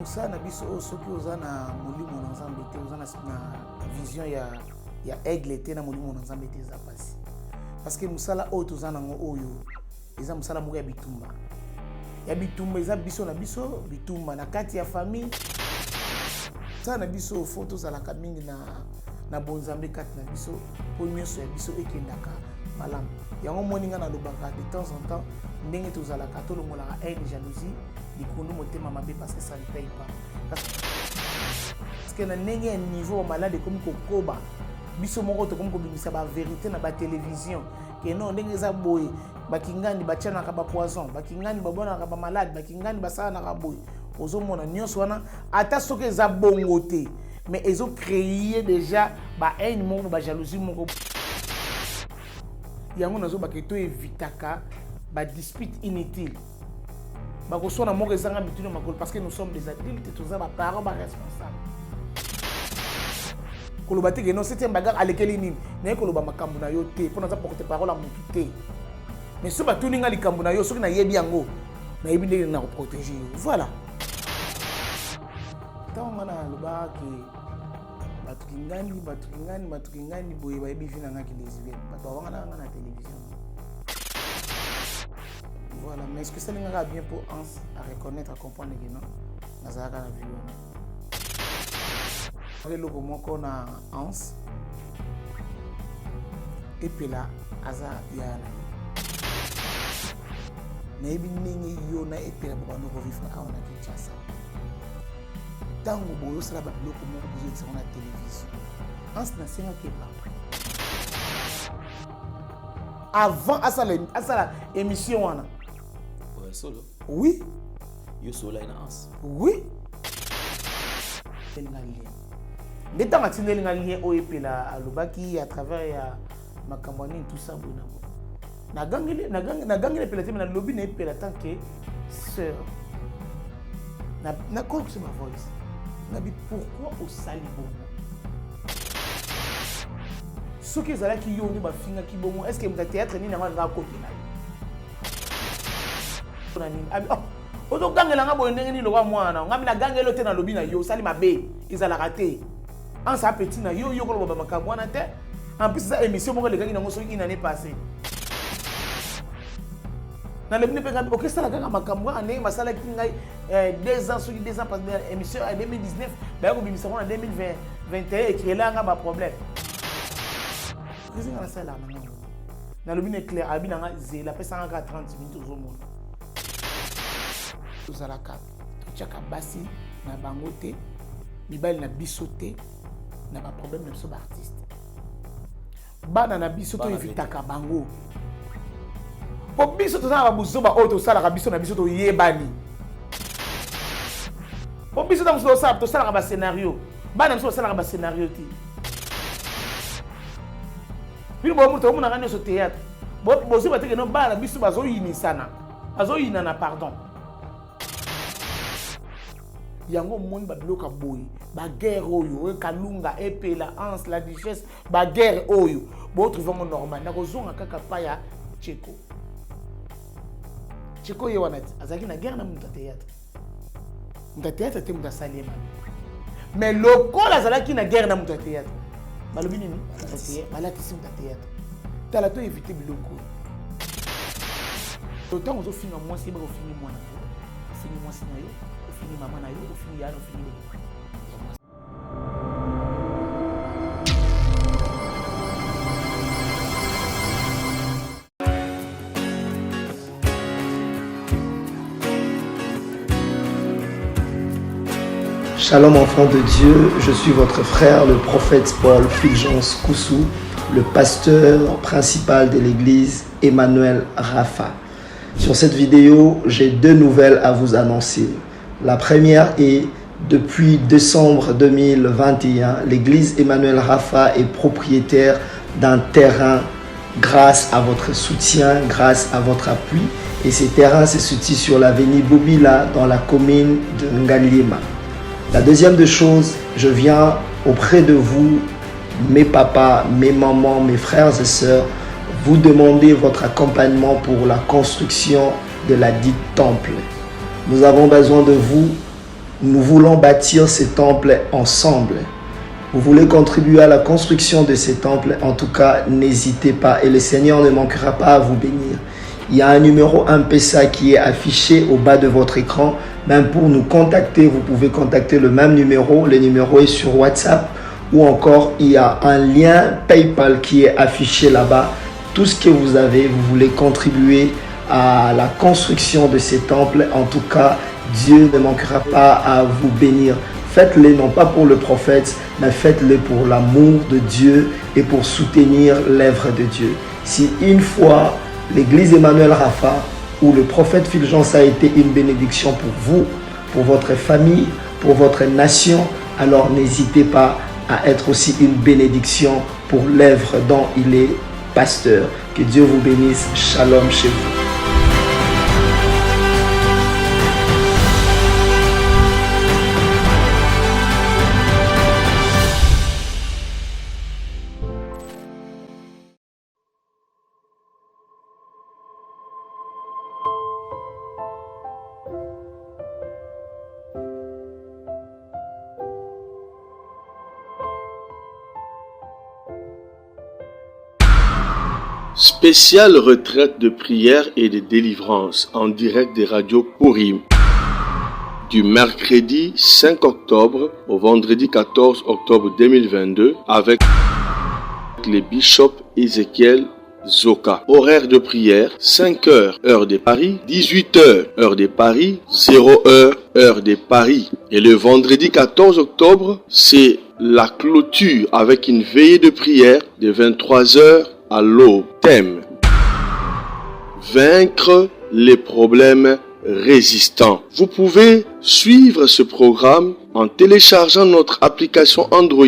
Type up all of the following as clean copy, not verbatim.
Ça na biso soki oza na molimo na nzambe te oza na vision ya aigle te na molimo na nzambe te eza pasi parce que musala oyo toza nango oyo eza musala moko ya bitumba eza biso na biso bitumba na kati ya famille ça na biso fo tozalaka mingi na bonzambe kati na biso po nyonso ya biso ekendaka malamu yango moninga na lobaka de temps en temps ndenge tozalaka tolongolaka haine jalousie likundu motema mabe parce que ça ne paye pas parce que na ndenge ya niveau malade comme kokoba biso moko to comme kobimisa ba vérité na ba télévision que non ndenge eza boye bakingani bachanaka ba poison bakingani babonaka ba malade bakingani basalaka boye ozomona nyonso wana ata soki eza bongo te mais ils ont créé déjà ba haine moko ba jalousie moko yango nazo baketo evitaka ba dispute inutile bakosona moko ezanga mitino makolo parce que nous sommes des adultes tous ba parents ba responsables koloba te que non septième bagarre alekeli nini na koloba makambo na yo te pona za porter parole à mutu te mais so batuninga likambo na yo soki na yebi yango na yebi ndenge na protéger yo voilà tant na loba ke batukingani boye ba yebi vina ngaki lesbienne bato wanga na télévision. Voilà, mais est-ce que ça n'est pas bien pour Hans à reconnaître, à comprendre que non, Nazaraka la vie. Le logo qu'on a Hans et puis là, Aza Yana. Mais il y a et puis là, on va vivre à Kinshasa. Tant que vous avez le logo vous êtes sur la télévision. Hans n'a pas avant à ça émission. Solo. Oui. You solo in house. Oui. L'état matinal n'a lien au épela à l'obaki à travers ma campagne tout ça bon. Na gangile pelate mais na lobby na épela tant que sœur. Na quoi c'est ma voice. Na bi pourquoi au salibo. Ce que zala ki yo ni ba finga ki bomo est-ce que mu théâtre ni na nga côté na ozo gangela nga boye ndenge ni lokwa mwana ngami na gangelo te na lobi na yo sali mabe izala raté en sa petit na yo ko loba makambo wana te en plus ça émission moko lekangi nango soki ina ne passé na lebine pe ngabi ok sala kanga makambo wana ndenge masala ki ngai 2 ans soki 2 ans parce que émission en 2019 ba ko bimisa en 2021 écrit là nga ba problème président na sala na lobine clair abi na nga zela pesa nga 30 minutes ozomona tozalaka totiaka basi na bango te mibali na biso te na ba problème na biso ba artiste bana na biso to evitaka bango po biso tozala ba buzoba oyo tosalaka biso na biso to yebani po biso na biso tosalaka ba scénario bana biso tosalaka ba scénario te puis bo muto muna ngane so théâtre bo zo bateke no bana biso bazo yinana pardon yango moni ba bloka boy ba guerre oyo kalunga epela Hans la duchesse ba guerre oyo bo trouver normal na kozonga kaka pa ya Cheko ye wana azaki na guerre na muta théâtre te muta salema mais lokola azalaki na guerre na muta théâtre balobi nini balaki si muta théâtre tala to éviter biloko autant ozo finga mwasi ba ko fingi mwana fingi mwasi na yo fini maman na yo fini ya no fini Shalom enfants de Dieu, je suis votre frère le prophète Paul Fulgence Koussou, le pasteur principal de l'église Emmanuel Rapha. Sur cette vidéo, j'ai 2 nouvelles à vous annoncer. La première est, depuis décembre 2021, l'église Emmanuel Rapha est propriétaire d'un terrain grâce à votre soutien, grâce à votre appui. Et ces terrains se situent sur l'avenue Bobila dans la commune de Ngaliema. La deuxième des choses, je viens auprès de vous, mes papas, mes mamans, mes frères et sœurs, vous demander votre accompagnement pour la construction de la dite temple. Nous avons besoin de vous Nous voulons bâtir ces temples ensemble. Vous voulez contribuer à la construction de ces temples, en tout cas, n'hésitez pas et le Seigneur ne manquera pas à vous bénir. Il y a un numéro M-Pesa qui est affiché au bas de votre écran. Même pour nous contacter, vous pouvez contacter le même numéro. Le numéro est sur WhatsApp ou encore il y a un lien PayPal qui est affiché là-bas. Tout ce que vous avez, vous voulez contribuer à la construction de ces temples, en tout cas, Dieu ne manquera pas à vous bénir. Faites-le non pas pour le prophète, mais faites-le pour l'amour de Dieu et pour soutenir l'œuvre de Dieu. Si une fois l'église Emmanuel Rapha ou le prophète Fulgence a été une bénédiction pour vous, pour votre famille, pour votre nation, alors n'hésitez pas à être aussi une bénédiction pour l'œuvre dont il est pasteur. Que Dieu vous bénisse. Shalom chez vous. Spéciale retraite de prière et de délivrance en direct des radios Purim. Du mercredi 5 octobre au vendredi 14 octobre 2022 avec les bishops Ézéchiel Zoka. Horaire de prière 5h heure de Paris, 18h heure de Paris, 0h heure de Paris. Et le vendredi 14 octobre, c'est la clôture avec une veillée de prière de 23h à l'aube. Thème: vaincre les problèmes résistants. Vous pouvez suivre ce programme en téléchargeant notre application Android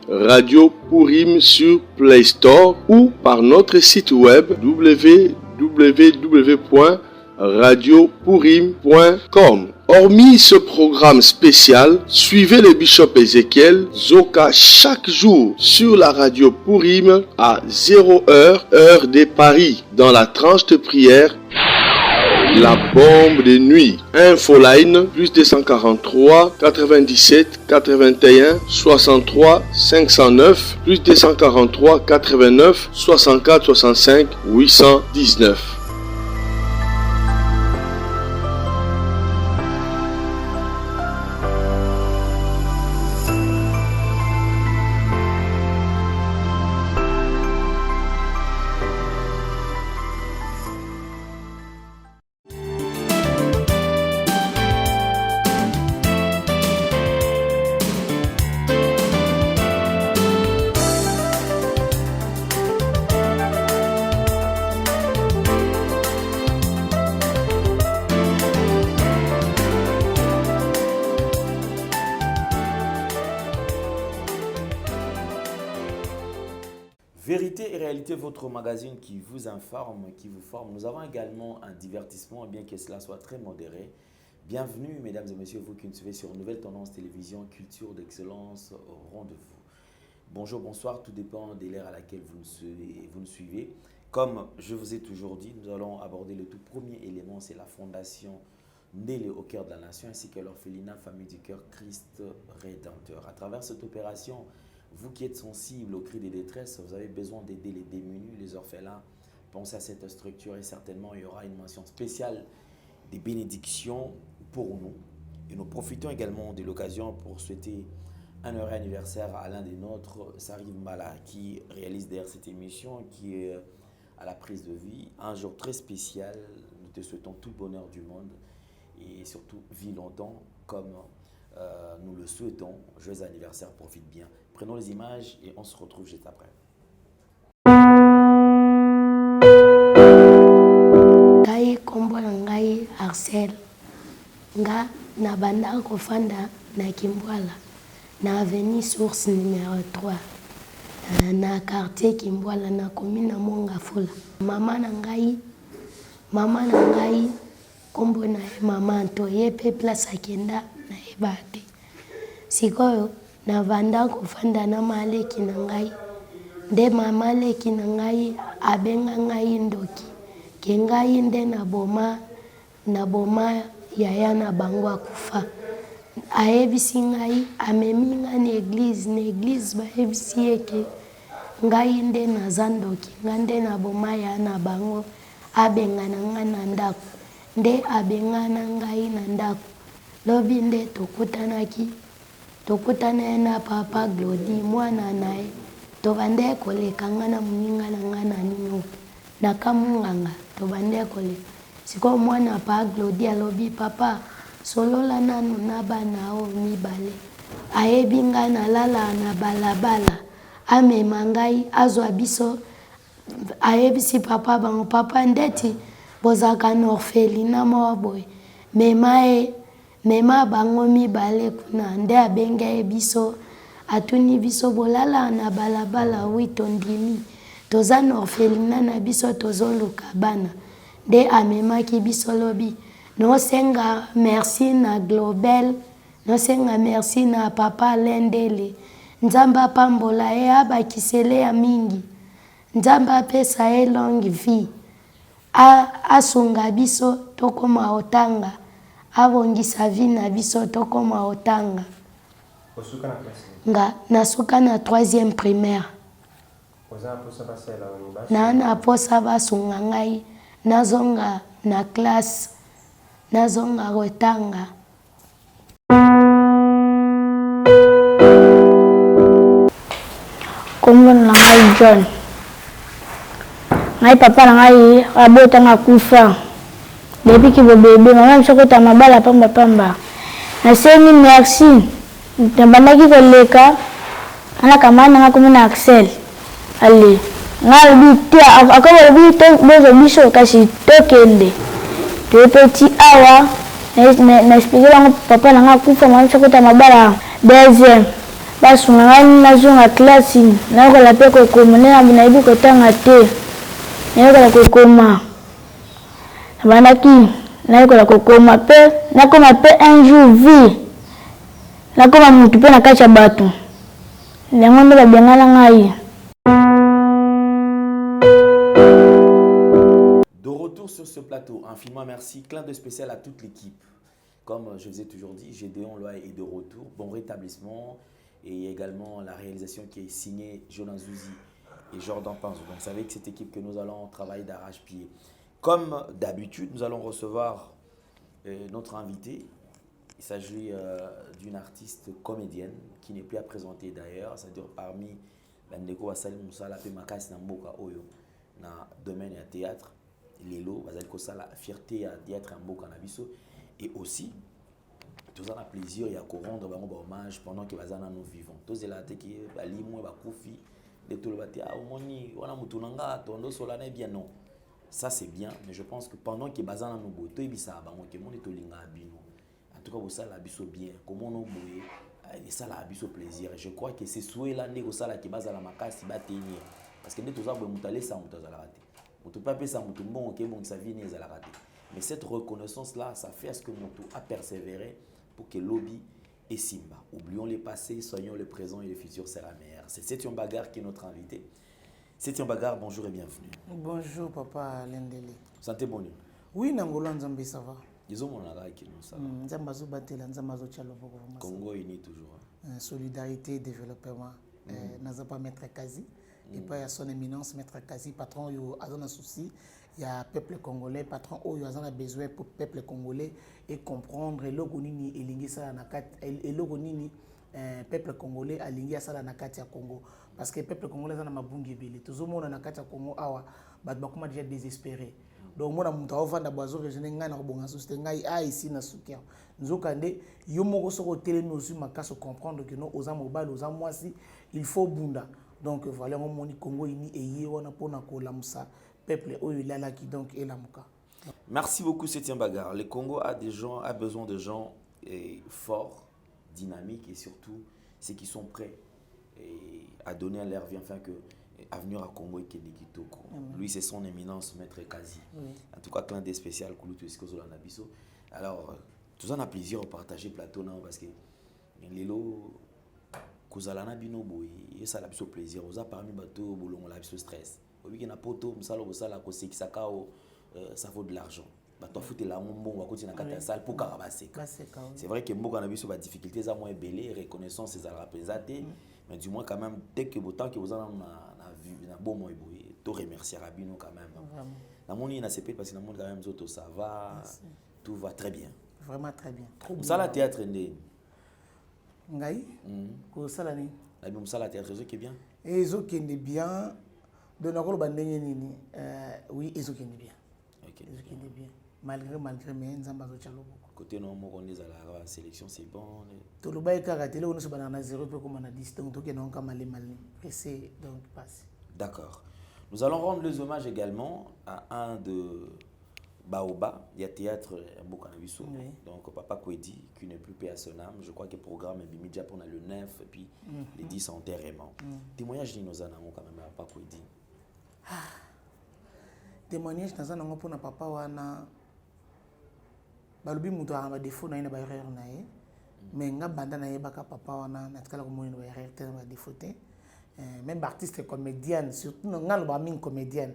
Radio Purim sur Play Store ou par notre site web www.radiopurim.com. Hormis ce programme spécial, suivez le bishop Ézéchiel Zoka chaque jour sur la radio Purim à 0h heure de Paris dans la tranche de prière La bombe de nuit. Infoline plus 243 97 81 63 509 plus 243 89 64 65 819. Vérité et réalité, votre magazine qui vous informe, qui vous forme. Nous avons également un divertissement, bien que cela soit très modéré. Bienvenue, mesdames et messieurs, vous qui nous suivez sur Nouvelle Tendance Télévision, Culture d'Excellence au rendez-vous. Bonjour, bonsoir, tout dépend de l'ère à laquelle vous nous suivez. Comme je vous ai toujours dit, nous allons aborder le tout premier élément, c'est la fondation née au cœur de la nation, ainsi que l'orphelinat Famille du Cœur Christ Rédempteur. À travers cette opération, vous qui êtes sensible aux cris de détresse, vous avez besoin d'aider les démunis, les orphelins. Pensez à cette structure et certainement il y aura une mention spéciale des bénédictions pour nous. Et nous profitons également de l'occasion pour souhaiter un heureux anniversaire à l'un des nôtres, Sarif Mbala, qui réalise derrière cette émission, qui est à la prise de vie. Un jour très spécial, nous te souhaitons tout le bonheur du monde et surtout vis longtemps comme nous le souhaitons. Joyeux anniversaire, profite bien. Prenons les images et on se retrouve juste après. Ngai kombo na ngai Arcel nga na banda kofanda na Kimbwala na avenue Source numéro 3 na quartier Kimbwala na commune Mongafula. Mama na ngai kombo na mama Antoye pe place akenda na ebate sikoyo na vanda kofanda na maleki na ngai nde mama leki na ngai abenga ngai ndoki ke ngai nde na boma yaya na bango akufa ayebisi ngai amemi nga na église bayebisi ye ke ngai nde naza ndoki nga nde nabomaya na bango abengana nga na ndako nde abengana ngai na ndako lobi nde tokutana ye na papa Glodi mwana na ye tobande koleka nga na moninga na nga na nino na kamunganga tobande koleka sikoyo mwana pa Glodi alobi papa solola nanu na bana o mibale ayebi nga nalala na balabala amema ngai azwa biso ayebisi papa bango papa ndeti bozalaka na orphelina moko boye mema bango mibale kuna nde abengi ye biso atuni biso bolala na balabala wi tondimi toza na orphelina na biso tozoluka bana nde amemaki biso lobi nosenga merci na Globel nosenga merci na papa Lendele nzambe apambola ye abakisele ya mingi nzambe apesa ye longue vie asunga biso tokoma otanga abongisa vie na biso tokoma otanga nga nasuka na 3e primaire na posa basunga ngai nazonga na classe nazonga otanga kombo na ngai John ngai papa na ngai abotanga kufa depuis ki bébé mama msokota mabala pamba nasengi merci nabandaki koleka ana kamana nga komi na Axel ale nga lobi te akoba lobi to bozo biso kasi tokende topeti awa na expliqué bango papa na nga kufa mama msokota mabala deuxième basunga ngai nazonga classe nayokola mpe kokoma nde nayebi kotanga te nayokola kokoma nabandaki nayokola kokoma mpe nakoma mpe un jour vie nakoma mutu mpe na kati ya bato yango nde babengana ngai. De retour sur ce plateau, infiniment merci, clin d'œil spécial à toute l'équipe. Comme je vous ai toujours dit, Gédéon Loa est de retour, bon rétablissement et également la réalisation qui est signée Jonas Zouzi et Jordan Panzo. Donc vous savez que cette équipe que nous allons travailler d'arrache-pied. Comme d'habitude, nous allons recevoir notre invité. Il s'agit d'une artiste comédienne qui n'est plus à présenter d'ailleurs. C'est-à-dire parmi Bandeko Wasali Moussala et Makas Namboka Oyo, dans le domaine du théâtre, Lelo, Wasali Kosala, fierté à théâtre Namboka Nabiso. Et aussi, tout ça, le plaisir, il y a qu'on rendre hommage pendant que nous vivons. Tout ça, c'est que Balimou, Bakoufi, de tout le bâti, ah, Omoni, Wana Moutunanga, Tondo Solane, bien non. Ça c'est bien, mais je pense que pendant que Bazana nous boit, tout est bango que mon etolinga abino. En tout cas, ça l'abisso bien. Comment nous boit, et ça l'abisso plaisir. Je crois que c'est souhait là né ça là qui base à la makasi batenir. Parce que nous tous ça boit mutale ça mutaz à la raté. Mutu pas ça mutu bon ok bon ça vient à la raté. Mais cette reconnaissance là, ça fait à ce que Mutu a persévéré pour que lobby et Simba. Oublions les passés, soignons le présent et le futur sera meilleur. C'est Septième Bagarre qui est notre invité. Septième Bagarre, bonjour et bienvenue. Bonjour papa Lendele. Santé bonne. Oui, Nangola Nzambe ça va. Ils ont mon arrêt qui nous ça. Nzamba zo batela Nzamba zo chalo boko. Congo uni toujours. Solidarité, développement. Naza pas maître Kazi et pas son éminence maître Kazi patron yo azana souci. Il y a peuple congolais patron oyo azana besoin pour peuple congolais et comprendre logo nini elingi ça na kat et logo nini peuple congolais alingi ça na kat ya Congo. Parce que le peuple congolais est mabungi belé. Tout le monde a Congo awa, bakuma déjà désespéré. Donc moi na muta ovanda bazo rejene nga na bonga société ngai a ici na soukia. Nzokande yo moko soko telemi aussi makaso comprendre que non oza mobile oza mwasi il faut bunda. Donc voilà on moni Congo ini eye wana pona ko lamusa peuple oyo lala qui donc elamuka. Merci beaucoup Septième Bagarre. Le Congo a besoin de gens forts, dynamiques et surtout ceux qui sont prêts à donner leur vie afin que avenir à Congo et Kitoko. Lui c'est son éminence maître Kazi. En tout cas clin d'œil spécial Kouloutou Eskozolo Nabiso. Alors tout ça on a plaisir de partager plateau non parce que les lots Kozalana bino boy et ça la biso plaisir oza parmi bateau bolongo la biso stress. Obi na poto msalo bosala ko sekisaka ça vaut de l'argent. bato afutela yango mbongo akoti na kati ya salle mpo kaka baseka. C'est vrai que mboka na biso badifficulté eza moins ebele, reconnaissance ezalaka mpenza te, mais du moins quand même dès que botant que oza na bomoi boye to remerciera bino quand même. Namoni na sepeli parce que namoni quand même nzoto ça va, tout va très bien. Vraiment très bien. Mosala théâtre ndeni ngai kosala nini nabi mosala théâtre ezokende bien ezokende bien donc nakoloba ndenge nini oui ezokende bien ezokende bien malgré mais nzambe azotya loboko côté no moko nde ezalaka ba sélection c'est bon tolobai kaka te lelo nyonso banaka na 0 mpe koma na 10 donc tokende yango kama malema pressé donc passe. D'accord. Nous allons rendre les hommages également à un de Baoba, il y a théâtre Mbokanabiso, donc Papa Kwedi, qui n'est plus paix à son âme. Je crois que le programme est Bimidja pour le 9 et puis les 10 enterrements. Témoignage de nos anamons quand même à Papa Kwedi. Témoignage de nos anamons pour Papa Wana. Balubi muto a défaut na ina ba erreur na ye. Mais nga banda na ye baka Papa Wana na tkala ko mo ina ba erreur te na défaut te. Même artiste comédienne, surtout nga lo ba min comédienne.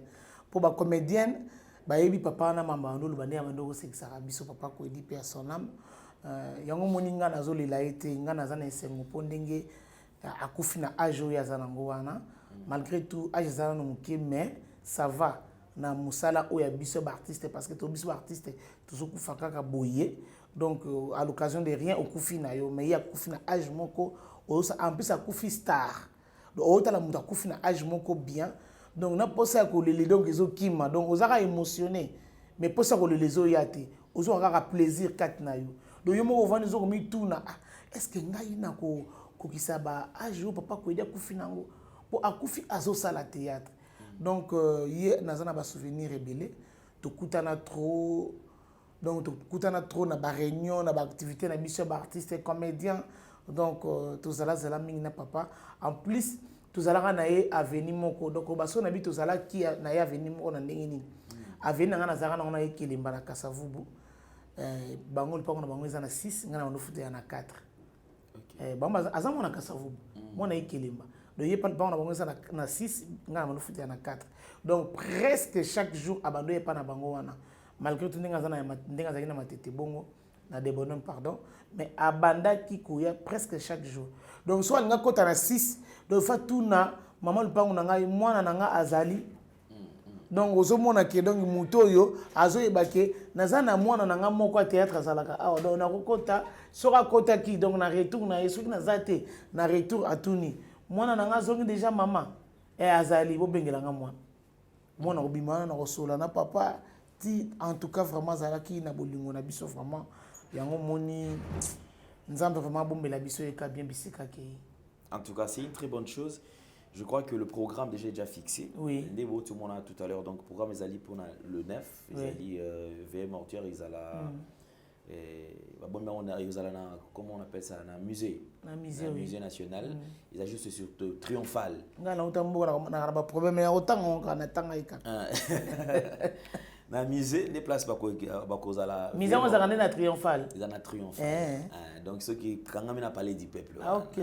Pour ba comédienne bayebi papa na mamba ndo lubande ya mandoko sekisaka biso Papa Kwedi pe son âme yango moni nga nazolela ete nga naza na esengo mpo ndenge akufi na age oyo aza nango wana malgré tout age ezala na moke mais ça va na mosala oyo ya biso baartiste parce que to biso baartiste tozokufa kaka boye donc à l'occasion de rien okufi na yo mais ye akufi na age moko en plus akufi star donc otala moto akufi na age moko bien. Donc na posa ko lele donc ezokima donc ozaka émotionné mais posa ko lele zo yate ozaka plaisir kat na yo donc yo moko vani zo komi tuna est-ce que ngai na ko kokisa ba age Papa Kwedi akufi nango po akufi azo sala théâtre donc ye nazana ba souvenir rebelle to kutana trop donc to kutana trop na ba réunion na ba activité na biso ba artiste comédien donc to zala mingi na papa en plus tozalaka na ye avenir moko donc baso na bi tozalaki na ye avenir moko na ndenge nini avenir nga nazalaka nango na ye Kelemba na Kasavubu bango lipango na bango eza na 6 nga na bandofuta ya na 4 bango aza mwana Kasavubu mwana ye Kelemba donc ye bango na bango eza na 6 nga na bandofuta ya na 4 donc presque chaque jour abando ye pa na bango wana malgré tout ndenge azalaki na matete bongo na des bonhommes pardon mais abanda ki koya presque chaque jour donc soit nga kota na 6 donc fa tuna maman lupango na ngai mwana na nga azali donc ozomona ke donc muto yo azoyeba ke naza na mwana na nga moko théâtre azalaka awa donc nakokota soka kota ki donc na retour na ye soki naza te na retour atuni mwana na nga zongi déjà mama azali bobengela nga mwana obima na kosola na papa ti en tout cas vraiment azalaki na bolingo na biso vraiment yango moni nzambe vraiment bombela biso eka bien bisika ke. En tout cas, c'est une très bonne chose. Je crois que le programme déjà fixé. Oui. Tout le monde a tout à l'heure. Donc, le programme est allé pour le 9. Ils allé VM Mortuaire, ils allent comment on appelle ça, un musée. Un musée, oui. Musée national. Ils ajoutent sur triomphal. Na musée des places bakozala musée on a na triomphal ils na triomphal donc ceux qui quand même na palais du peuple OK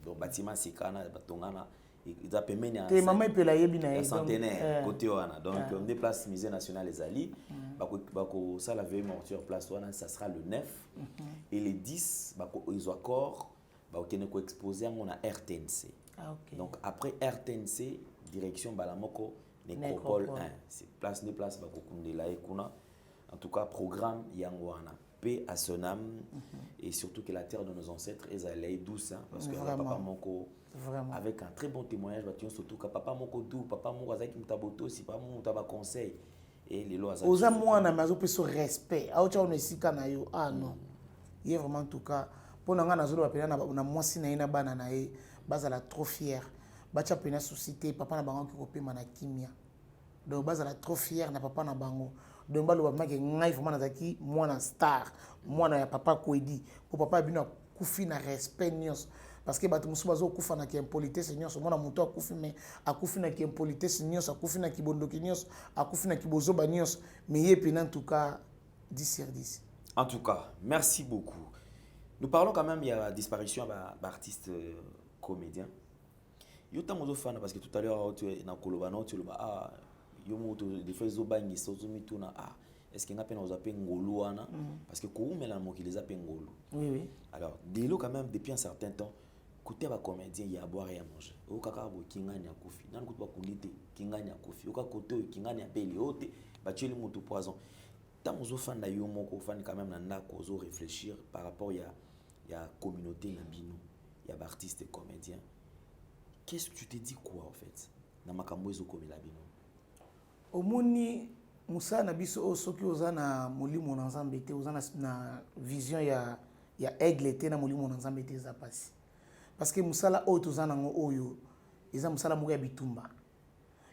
donc bâtiment sikana batongana ils a permis à maman peut la yebi na centenaire côté wana donc on déplace musée national les ali bako ça la veille mortuaire place wana ça sera le 9 et les 10 bako ils accord bakene ko exposer on a RTNC donc après RTNC direction balamoko Nécropole 1, c'est place de place bakokundela ekuna. En tout cas, programme Yangwana, paix à son âme et surtout que la terre de nos ancêtres est allée douce parce que papa Moko avec un très bon témoignage surtout que papa Moko dou papa Moko azaki mutaboto si pas mon taba conseil et les lois azaki oza mwana mazo pe so respect aocha on esika na yo non il est vraiment en tout cas pour nga nazolo ba pena na mwasi na ina bana na ye bazala trop fier bacha pena société papa na bango ki kopema na kimia donc bazala trop fier na papa na bango donc balo ba maki ngai vraiment nazaki mwana star mwana ya Papa Kwedi pour papa bino kufi na respect nyos parce que bato musu bazo kufa na ki impolitesse nyos mwana muto akufi mais akufi na ki impolitesse nyos akufi na ki bondoki nyos akufi na ki bozoba nyos mais ye pena en tout cas 10 sur 10. En tout cas, merci beaucoup. Nous parlons quand même il y a la disparition d'artistes comédiens. Yo tamozo fan parce que tout à l'heure tu na kolobana tu le yo moto des fois zo bangi so mi tuna est-ce qu'il y a un ngolo parce que koumela mokili za pe ngolo. Oui, oui. Alors, dès là, quand même, depuis un certain temps, côté les comédiens, il y a à boire et à manger. Au kakabo kingani ya kofi, nan koute ba kulite kingani ya kofi. Au kakoto kingani ya peli ote, ba tuer le moto poison. Tant aux fan d'ailleurs moko fan quand même nanda kozo réfléchir par rapport il y a communauté na bino, il y a artistes et comédiens. Qu'est-ce que tu te dis quoi en fait? Na makambo ezo komela bino. Omoni Moussa na biso soki ozana molimo na Nzambe te ozana na vision ya aigle te na molimo na Nzambe te za pasi. Parce que Moussa oyo tozana ngo oyo eza Moussa moko ya bitumba.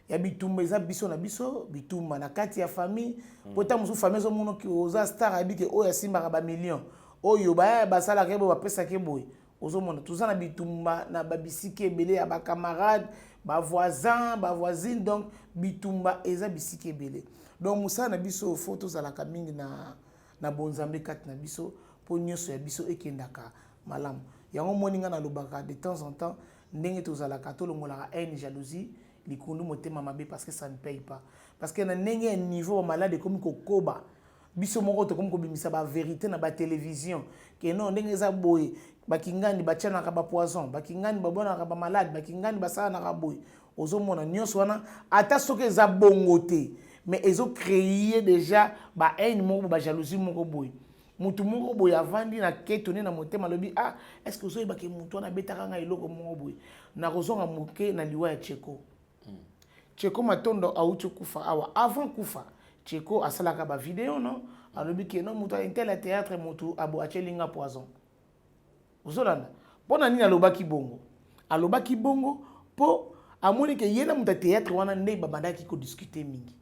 Ya bitumba eza biso na biso bitumba na kati ya famille pota musu famille zo mono ki oza star abike oyo asimba ba million oyo ba sala kebo ba pesa kebo ozo mona tozana bitumba na babisiki ebele ya ba camarades ba voisins ba voisines donc bitumba eza bisiki ebele. Donc Moussa na biso photo za la mingi na bonzambe kati na biso po nyoso ya biso ekendaka malamu. Yango moninga na lobaka de temps en temps ndenge tozala ka tolongola haine jalousie likundu motema mabe parce que ça ne paye pas. Parce que na ndenge un niveau malade comme kokoba biso moko to comme ko bimisa ba vérité na ba télévision que non ndenge za boy bakingani bachana ka ba poison bakingani babona ka ba malade bakingani basala na ka boy ozomona nyonso wana ata soke za bongote mais ils ont créé déjà ba haine moko ba jalousie moko boy mutu moko boy avandi na ketone na motema lobi ah est-ce que ozo ibake mutu na betaka nga eloko moko boy na kozonga moke na liwa ya Cheko Cheko matondo auti kufa awa avant kufa Cheko asalaka ba vidéo non alobi ke non mutu intel théâtre mutu abo achelinga poison ozolanda pona nini alobaki bongo po amoni ke yena mutu théâtre wana nde babandaki ko discuter mingi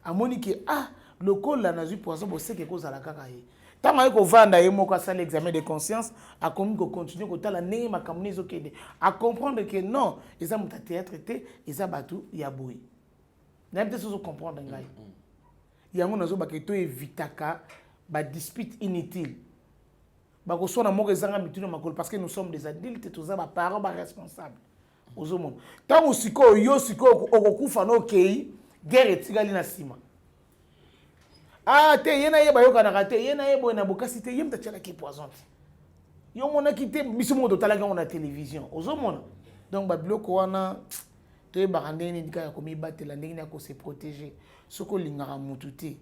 amoni ke ah lokola nazwi poison bo seke ko zala kaka ye tama ko vanda ye moko asala examen de conscience a komi ko continuer ko tala ndenge makamuni ezokende a comprendre que non eza mutu théâtre te eza batu ya boy na peut-être so comprendre ngai yango nazo ba ke to evitaka ba dispute inutile ba ko sona moko ezanga mituna makolo parce que nous sommes des adultes toza ba parents ba responsables ozomona tango siko yo siko okokufa no kei guerre etikali na sima ah te yena yeba yoka na kate yena yebo na bokasi te yemta tchala ki poison yo mona kite biso mo totala nga na télévision ozomona donc ba biloko wana te ba ndenge ndika ya komi batela ndenge na ko se protéger soko lingaka mutu te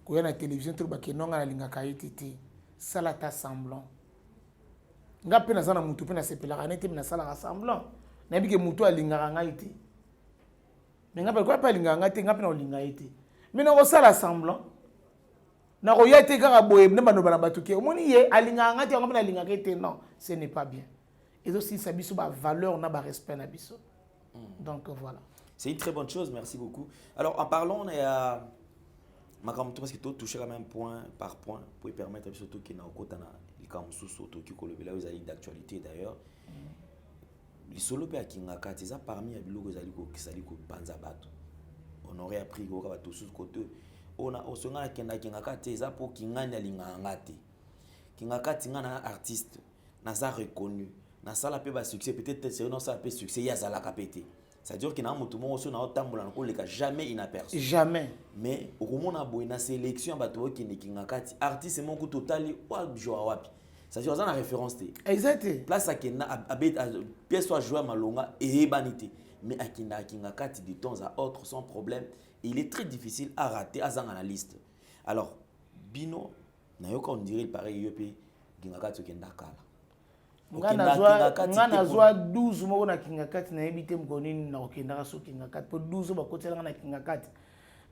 ko ya na télévision to ba kenonga na lingaka yete sala ta semblant nga pe na zana mutu pe na sepelaka nete na sala semblant na bike mutu alingaka ngai te mais nga pe ko pa lingaka ngai te nga pe na olinga yete mais na ko sala semblant na ko yete kaka boye ne bano bana batuke omoni ye alingaka ngai te nga pe na lingaka te non ce n'est pas bien et aussi ça biso ba valeur na ba respect na biso donc voilà. C'est une très bonne chose, merci beaucoup. Alors en parlant, il y a parce que tu touches quand même point par point pour permettre surtout qu'il y ait les cas surtout qui collabent aux alliés d'actualité d'ailleurs. Les solo pe akingaka ça parmi les biloko zali ko banza bato. On aurait appris ko ka tout sous côté. On a osonga kingaka te ça pour kingani alinganga te. Kingaka tingana artiste na ça reconnu. Na sala pe ba succès peut-être c'est non ça pe succès ya zala kapete. C'est-à-dire qu'il y a un mouvement qui n'a jamais inaperçu. Jamais. Mais au moment où il y a une sélection, il y a un artiste qui total c'est-à-dire qu'il y a une référence. Exact. Place à une pièce soit jouée à Malonga et banité. Mais à qui n'a de temps à autre sans problème, il est très difficile à rater à un analyste. Alors, Bino, on dirait pareil, il y a un nga nazwa 12 moko na kingakati na ebite mkonini na okendaka so kingakati po 12 bakotela na kingakati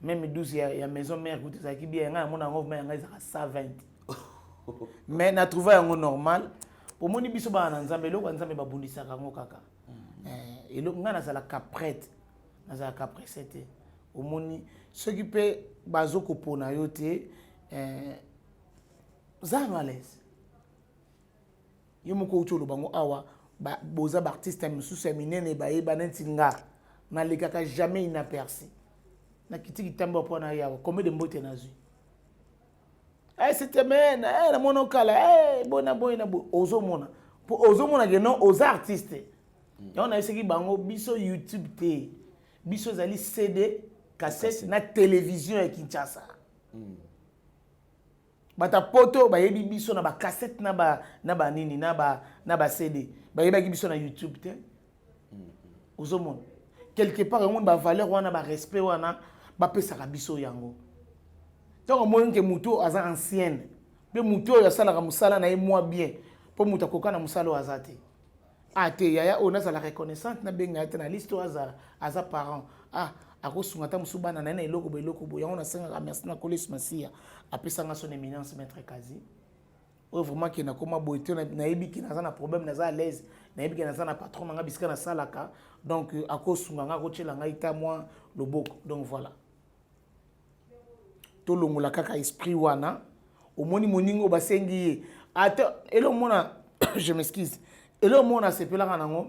même 12 ya maison mère kuti za kibia nga mona ngo nga za 120 mais na trouver yango normal po moni biso ba na nzambe loko nzambe babundisaka ngo kaka elo nga na sala caprette na sala caprette omoni ceux qui pe bazoko pona yote za malaise yo moko utolo bango awa boza artiste mususu minene ba yeba ntinga na lekaka jamais inaperçu na kitiki tamba pona yawo combien de mbote nazui c'était men na monokala bona ozomona po ozomona que non aux artistes on a essayé bango biso YouTube te biso zali CD cassette na télévision ya Kinshasa. Bata poto bayebi biso na ba cassette na ba nini na ba CD. Bayeba biso na YouTube te. Ozomon. Quelque part on ba valeur wana ba respect wana ba pesa biso yango. Donc moi que muto aza ancienne. Be muto ya sala ka musala na moi bien. Po muta koka na musala azate. Ate yaya ona za la reconnaissante na benga ate na liste aza parent. Akosunga ta musubana na eloko bo yango na senga merci na collège Masia. Apesa nga son éminence maître Kazi. O vraiment ki na koma boité na yebi ki na problème na za à l'aise. Na yebi ki na na patron nga bisika na salaka. Donc akosunga nga ko tshela nga ita moi loboko. Donc voilà. To longola kaka esprit wana. Omoni moningo basengi ata elo mona je m'excuse. Elo mona sepela kanango.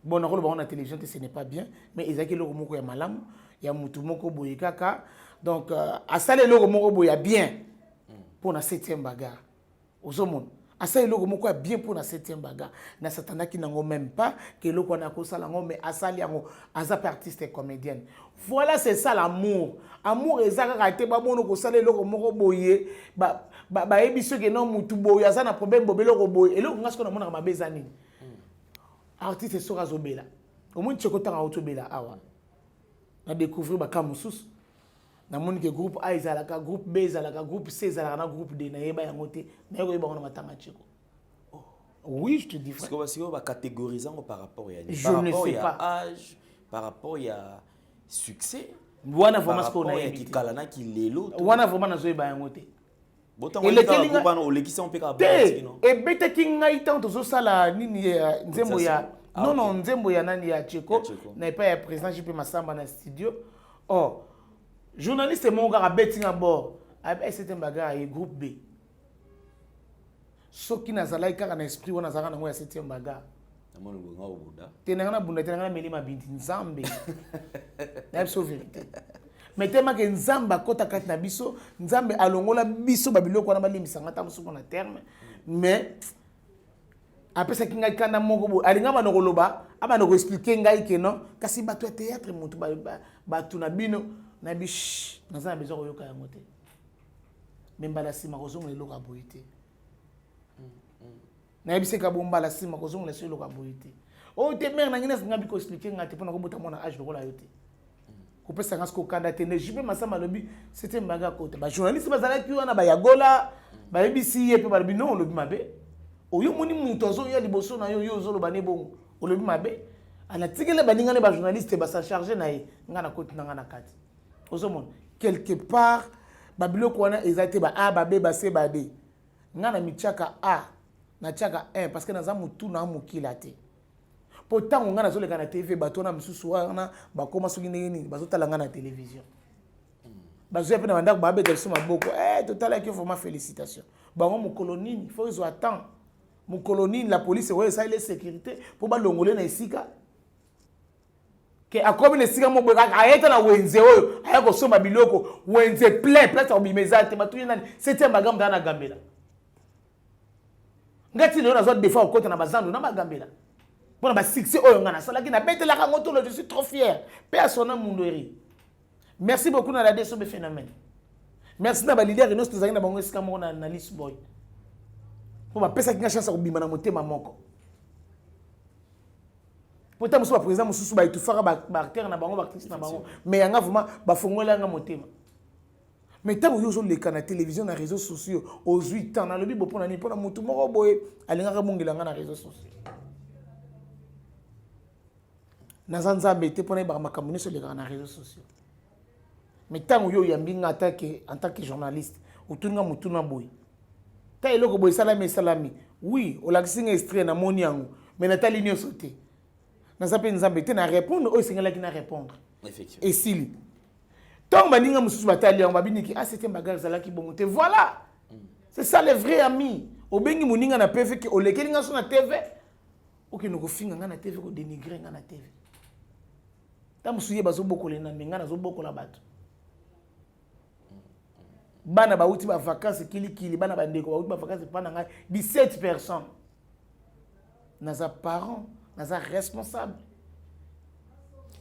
Bon, on a la télévision, ce n'est pas bien, mais ils ont dit que malam, il y a mutumoko boye kaka. Donc à ça les logo moko boya bien pour la 7e bagarre. Aux hommes. À ça les logo moko bien pour la 7e bagarre. Na satana qui n'en même pas que logo na ko sala mais à ça liango azap artiste et comédienne. Voilà, c'est ça l'amour. Amour ezaka été ba bono ko sala logo moko boye ba ebiso ke non mutu boya ça na problème bobelo ko boye. Et logo ngasko na mona ma bezani. Artiste sera zobela. Au moins tu es autobela awa. Na découvrir ba kamusus. Na moni ke groupe A ezalaka, groupe B ezalaka, groupe C ezalaka na groupe D na yeba yango te. Na yeba yeba na matanga chiko. Oui, je te dis frère. Parce que va catégoriser par rapport à je ne sais pas âge, par rapport à succès. Wana vraiment ce qu'on a qui kalana qui lelo. Wana vraiment na zoyeba yango te. Et le groupe on lekisa on peut ka ba non. Et beta kinga itanto zo sala nini nzembo ya non nzembo ya nani ya Cheko na pas ya président JP Masamba na studio. Oh journaliste mon gars betting à bord avec cette bagarre et groupe B. Soki na zala ikaka na esprit wana zaka na ngo ya 7e bagarre. Namona bonga obuda. Tenanga bunda tenanga melima binti nzambe. Na biso vérité. Mais tellement que nzamba kota kati na biso, nzambe alongola biso babiloko wana balimisa ngata musuko na terme. Mais après ça kinga kana moko bo alinga banoko loba, abanoko expliquer ngai ke non, kasi bato ya théâtre mutu batu na bino na bish, nazana besoin koyoka yango te. Même bala sima kozomo eloko aboyité. Na yebise ka bomba la sima kozomo leso eloko aboyité. O te mère na ngina singa biko expliquer ngate pona ko bota mona âge lokola yote. Kopesa ngasko kanda tene jipe masama lobi c'était mbaga côté ba journaliste bazala ki wana ba yagola ba ABC et puis ba lobi non lobi mabe oyo moni muto zo ya liboso na yo zo loba ne bon lobi mabe ana tikele baninga ne ba journaliste ba sa charger na ye ngana côté na ngana kati ozomon quelque part ba biloko wana ezate ba A ba B ba C ba D ngana michaka A na chaka 1 parce que naza mutu na mukila te. Pourtant, on a na TV, bato na misusu wana bakoma soki nini bazotala nga na télévision. Bazo pe na banda ba bete so maboko. Total ki vraiment félicitations. Bango mo colonie, faut ils attend. Mo colonie la police ouais ça les sécurité pour ba longolé na esika. Que akomi na esika mo boka ayeta na wenze oyo, ayako so mabiloko, wenze plein place obimeza te batu nani, c'était magamba na gambela. Ngati leo na zo defa okota na bazando na magambela. Pour ba succès oyo ngana sala ki na bete la kangoto je suis trop fier. Paix à son nom Mundori. Merci beaucoup na la DSOB phénomène. Merci na ba leader et nous tous na bango esika mo na list boy. Pour ba pesa kinga chance ko bima na motema moko. Pourtant musu ba président mususu ba itufaka ba acteur na bango ba actrice na bango. Mais yanga vraiment ba fongola nga motema. Mais tant que vous avez la télévision, les réseaux sociaux, aux 8 ans, dans le bible, pour la nippon, mutu moko boy, alinga mongela nga na réseaux sociaux. Nazanza bete pour les barmakamuni sur les réseaux sociaux. Mais tant que vous avez attaqué en tant que journaliste, ou tout le monde mutuna boy. Tant que vous avez salami, oui, on l'a signé extrait na moniango, mais na ta ligne sauté. Nazape nzambete na répondre, au singa qui na répondre. Effectivement. Et si tant que mususu batali on va bien que c'était bagarre zala ki bon te voilà. C'est ça les vrais amis. Obengi muninga na PV ki olekeli nga so na TV. OK no ko finga nga na TV ko dénigrer nga na TV. Ta musuye bazo bokola na menga na zo bokola bato. Bana ba uti ba vacances kili bana ba ndeko ba uti ba vacances pana nga 17 personnes. Naza parents, naza responsable.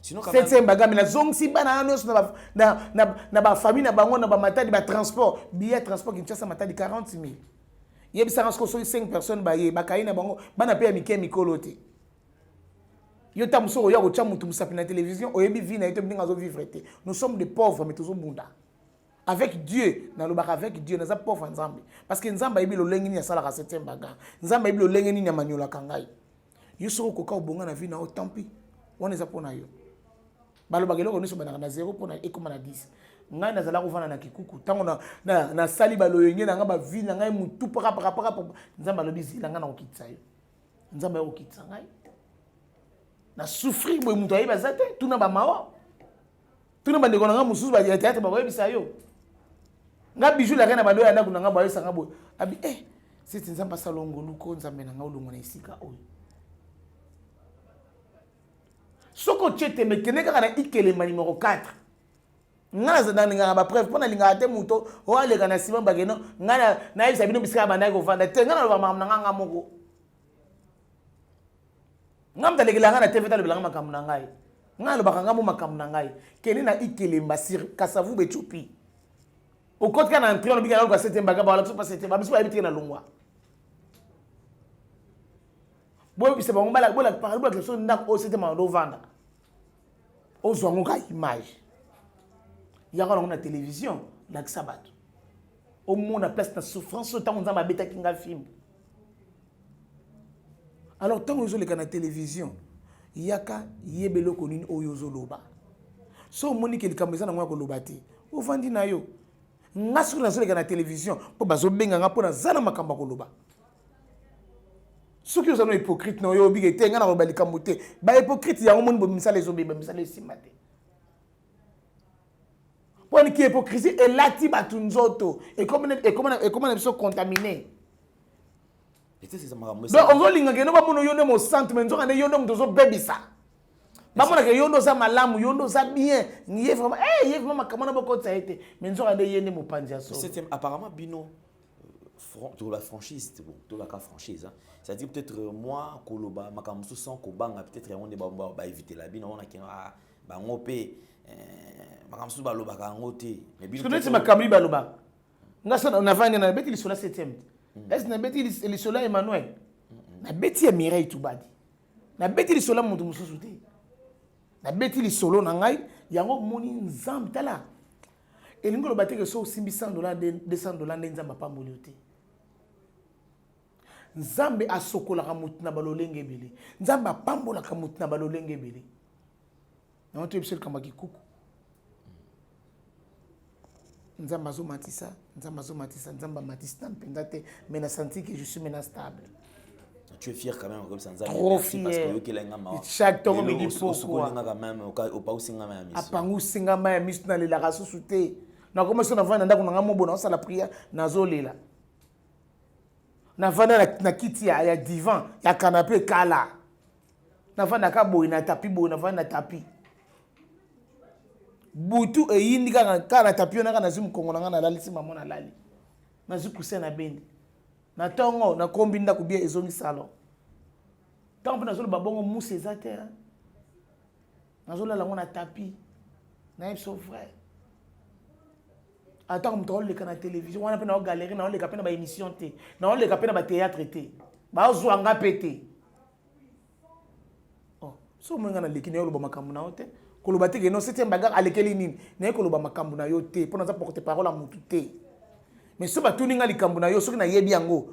Sinon, quand même... 7e bagame na zongsi bana nyonso na ba famille na bango na ba matadi ba transport billet transport Kinshasa matadi 40 000 yebisa ngasko so 5 personnes ba ye bakayi na bango bana pe ya mike mikolo te yo ta muso ya ko cha mutu musapi na télévision oyebi vie na yeto binga zo vivre te nous sommes des pauvres mais toujours bunda avec Dieu na lobaka avec Dieu na za pauvre nzambe parce que nzambe yebi lo lengi ni ya sala ka 7e baga nzambe yebi lo lengi ni ya manyola kangai yo soko koka obonga na vie na o tant pis on eza pona yo balobaka eloko nyonso banaka na 0 mpona ekoma na 10 ngai nazala kovanda na kikuku ntango nasali baloyenge na ngai bavi na ngai mutu pakapakapaka nzambe alobi zila ngai na kokitisa yo nzambe ya kokitisa ngai na souffrir boye moto ayeba za te tuna bamawa tuna bandeko na ngai mosusu ya teatre bakoyebisa yo ngai bijou la rai na bando ya ndako na ngai bayebisa ngai boye abi seti nzambe asala ongoluko nzambe na ngai olongo na esika oyo soko tchete me kene kaka na ikelema numéro 4 ngana za ndanga ba preuve pona linga te muto o aleka na sima bageno ngana na yebisa bino bisika banda ko vanda te ngana lo ba nganga moko ngamta lekela ngana te veta lo bilanga makamu na ngai ngana lo bakanga mo makamu na ngai kene na ikelemba sir kasavu be chopi o kotka na entrer no bikala ko 7e baga ba la so pas 7e ba biso ba ebiti na longwa boye bisa bango bala bola par exemple so ndako o 7e ma do vanda o zongo ka image yaka na télévision la sabato au monde a place na souffrance tant on a beta kinga film alors tant on na télévision yaka yebelo konini oyozo loba so moni ke likameza na ngwa ko lobati o vandi na yo ngasu na zoleka na télévision po bazo benga nga pona zana makamba ko loba soki ozana hypocrite na yo bige te nga na loba likambo te ba hypocrite yango moni bo misala ezobe ba misala esimate pour qui hypocrisie et lati batunzoto et comment ils sont contaminés donc on va linga que no ba mono yondo mo centre mais nzoka ne yondo mo tozo bebisa ba mona ke yondo za malamu yondo za bien yé vraiment makamana boko ta été mais nzoka ne yende mo pandia so septième apparemment bino to la franchise c'est bon to la ka franchise ça dit peut-être moi koloba makamso sans ko banga peut-être on est ba éviter la bino on a ki ba ngopé makamsu baloba ka ngote mais bino c'est makambi baloba ngasa na vandi na beti lisola 7e est na beti lisola Emmanuel na beti ya Mireille Tubadi na beti lisola mutu mususu te na beti lisolo na ngai yango moni nzambe tala elingo lo bateke so simbi $100 $200 nzamba pa mboli te nzambe asokola ka mutu na balolenge bele nzambe apambola ka mutu na balolenge bele na to episode kama kikuku nzamba zo matisa nzamba matisa mpenda te mais na senti que je suis maintenant stable. Tu es fier quand même comme ça nzamba trop fier parce que yoki lenga ma chaque temps me dit pourquoi quand même au pa usinga ma mission apangu singa ma mission na lela rasu te na comme ça na vanda ndako na mo bona sala prière na zolela na vanda na kiti ya divan ya canapé kala na vanda ka boy na tapis boy na vanda tapis butu e yindi kana tapio na kana zimu kongo na ngana lali sima mona lali na zikusa na bendi na tongo na kombinda kubia ezongi salon tant na zolo babongo musse ezatera na zolo la ngona tapis na ipso vrai attends mto le kana télévision wana pe na galerie na le kapena ba émission te na le kapena ba théâtre te ba ozwanga pété oh so mwenga na lekini yo lo ba makamu na hote koloba te que non 7e bagarre alekeli nini na koloba makambu na yo te pona za porter parole à mutu te mais so batuni nga likambu na yo soki na yebi yango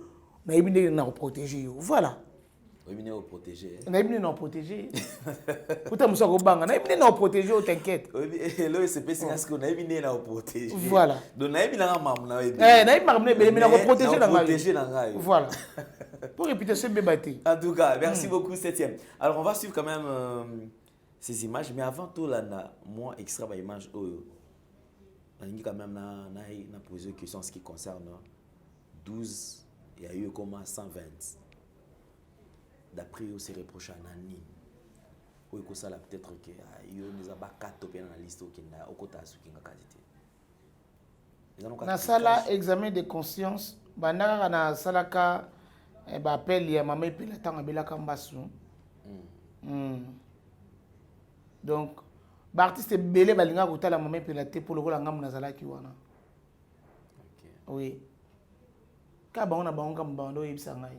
na yebi ndenge na protéger yo voilà yebi ndenge na protéger na yebi ndenge na protéger uta musa ko banga na yebi ndenge na protéger o t'inquiète lo se pesi nga siko na yebi ndenge na protéger voilà donc na yebi na mamu na yebi na yebi mamu na na protéger na ngai voilà pour répéter ce bébé en tout cas merci beaucoup 7e alors on va suivre quand même ces images mais avant tout là moi extra ba image oyo nalingi quand même na poser question en ce qui concerne 12 il y a eu comme 120 d'après eux c'est reproché à nani oyo ko sala peut-être que yo neza ba 4 pe na liste okenda okota sukinga qualité na sala examen de conscience bandaka na salaka ba appel ya mama epela tanga belaka mbasu Donc, l'artiste belé balinga kotala mama pe la te pour le rôle ngam nazala ki wana. Oui. Ka ba on ngam bando yebisa ngai.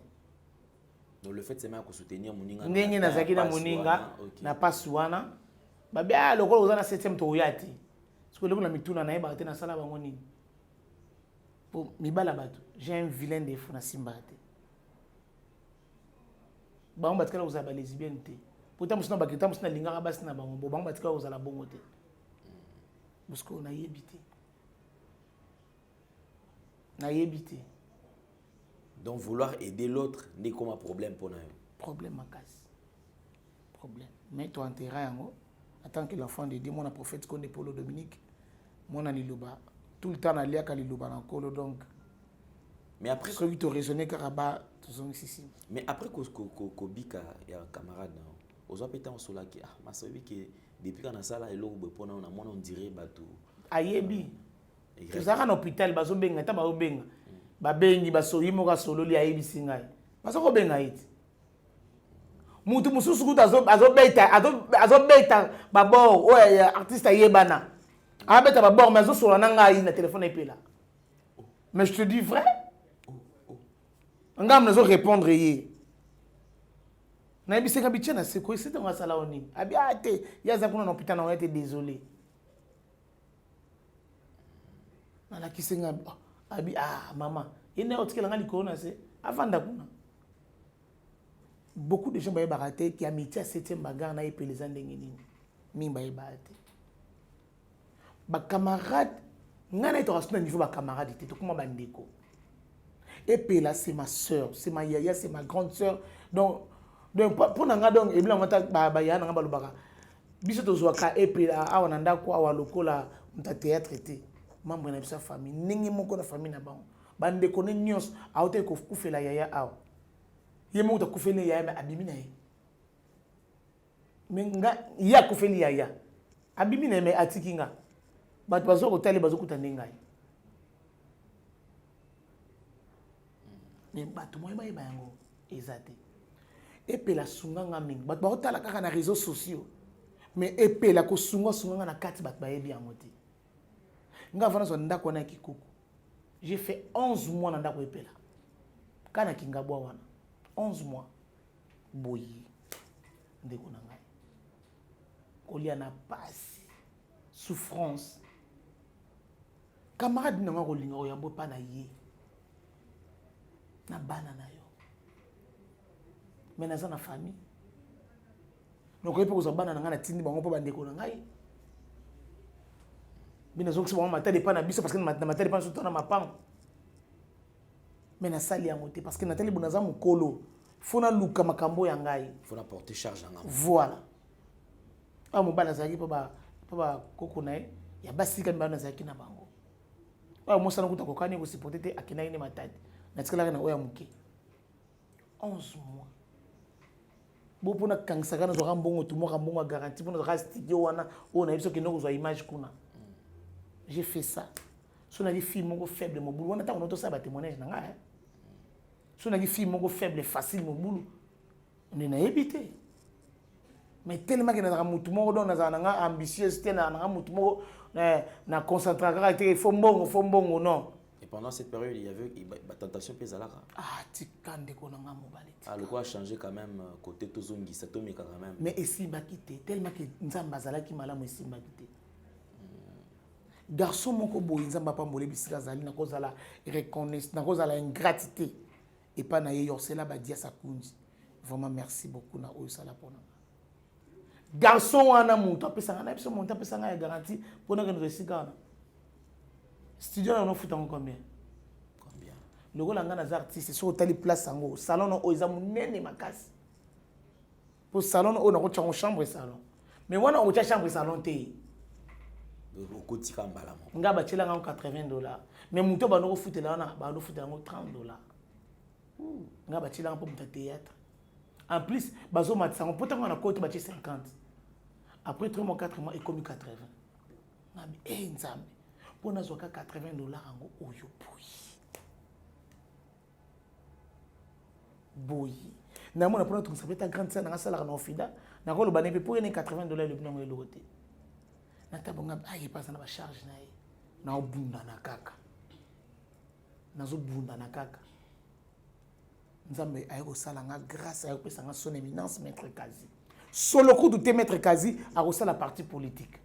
Donc le fait c'est même soutenir moninga. Ndenge nazaki na moninga na passe wana. Ba bia le rôle ozana 7e to yati. Parce que le na mituna na yeba te na sala bango nini. Pour mibala bato, j'ai un vilain défaut na simba te. Ba on batkala uzaba lesbienne te. Pourtant musina bakita musina linga basi na bango ba on batkala uzala bongo te. Parce qu'on a yebité. Na yebité. Donc vouloir aider l'autre n'est comme un problème pour nous. Problème à casse. Problème. Mais toi en terrain, en tant que l'enfant de Dieu, mon prophète qu'on est Paulo Dominique, mon aliluba, tout le temps aller à liluba en colo donc. Mais après ceux qui te raisonné caraba, tous sont ici. Mais après que bika et un camarade, aux appétents sur la qui ah ma savi que depuis qu'on a ça là et l'eau pour nous on dirait bateau. Ayebi. Tu sais qu'en hôpital baso benga ta ba benga. Ba bengi baso yimo ka solo li ayebi singai. Baso ko benga iti. Mutu mususu kuta azo beta babo o artiste yebana. A beta babo mais azo solo na ngai na téléphone epela. Mais je te dis vrai. Ngam nazo répondre yé. Na yebi senga bichana c'est quoi c'est dans sala oni. Abi ate yaza kuna na hôpital na on était désolé. Nala kisenga abi maman ine otikela ngali kona se avanda kuna. Beaucoup de gens baye baraté qui a mis à 7e bagarre na epeleza ndenge nini. Mimba baye baraté. Ba camarade ngana to rasuna niveau ba camarade te to kuma bandeko. Epela c'est ma sœur, c'est ma yaya, c'est ma grande sœur. Donc pour nanga donc ebila ngata ba yana ngaba lobaka. Biso to zwaka epela awana ndako awa lokola mta théâtre te. Membre de sa famille, ningi moko na famille na bango. Bande kone nyos aote ko kufela yaya aw. Ye mo ta kufela yaya ba abimi na ye. Menga ya kufela yaya. Abimi na me atikinga. Bat bazo ko tali bazo kutanenga. Mais bato moy ba yango ezate. Epela sunga ngaming. Bat ba otala kaka na réseaux sociaux. Mais epela ko sunga na kati bat ba yebi yango te. J'ai fait 11 mois dans ndako epela. Kana kingabwa wana. 11 mois. Boyi. Ndeko na ngai. Kolia na pasi. Souffrance. Camarade na nga kolinga oyambo pa na ye. Na bana na yo. Mais naza na famille. Donc oyepe kozabana na nga na tindi bango pa bandeko na ngai. Bina zonksi ba mata dépend na biso parce que na mata dépend surtout na mapango. Mais na sali ya moté parce que Nathalie Bonaza mukolo fona luka makambo ya ngai. Fona porter charge ngam. Voilà. Ah mo bana zaki pa ba koko na ya basika mbana zaki na bango. Ah mo sana kuta kokani ko supporter te akina ine matadi. Na tikala na oya muke. 11 mois. Bo pona kangsaka na zo rambongo tout mo rambongo garantie pona zo studio wana o na biso kinoko zo image kuna. J'ai fait ça. Si on a des filles mon faible mon boulot, on attend on auto ça ba témoignage na nga. Si on a des filles mon faible facile mon boulot, on est na évité. Mais tellement que na mutu mo don na za nga ambitieuse te na mutu mo na concentrer caractère faut mbongo non. Et pendant cette période, il y avait la tentation pesala. Ah, tikande ko na nga mobali. Ah, le quoi a changé quand même côté tozongi, ça tombe quand même. Mais ici ba quitté tellement que nzamba zala ki malamu ici ba quitté. Garçon moko boye nzamba pa mbole bisika zali na kozala reconnaissance na kozala ingratité et pas na yorcela ba dia sakunji. Vraiment merci beaucoup na oyo sala pona. Garçon wana muntu apesanga na biso muntu apesanga ya garantie pona que nous resika na. Studio na no futa combien? Combien? Le go langa na artiste so tali place sango salon no oza munene makasi. Pour salon o na ko chango chambre salon. Mais wana o cha chambre salon te. Nga batela nga $80. Mais muto ba no futela na ba no futela ngo $30. Nga batela nga pour mon théâtre. En plus, bazo matsango potanga na côté bati 50. Après 3 mois 4 mois et comme 80. Nga nzambe. Pona zoka $80 ngo oyo boyi. Boyi. na mona pona tout ça peut être grande ça na sala na ofida na ko lo bané pour $80 le bino ngelo côté na tabonga ayi pasa na ba charge na ye na obunda na kaka na zo bunda na kaka nzambe ayi ko sala nga grâce ayi ko pesa nga son éminence maître Kazi solo ko douter maître Kazi a ko sala parti politique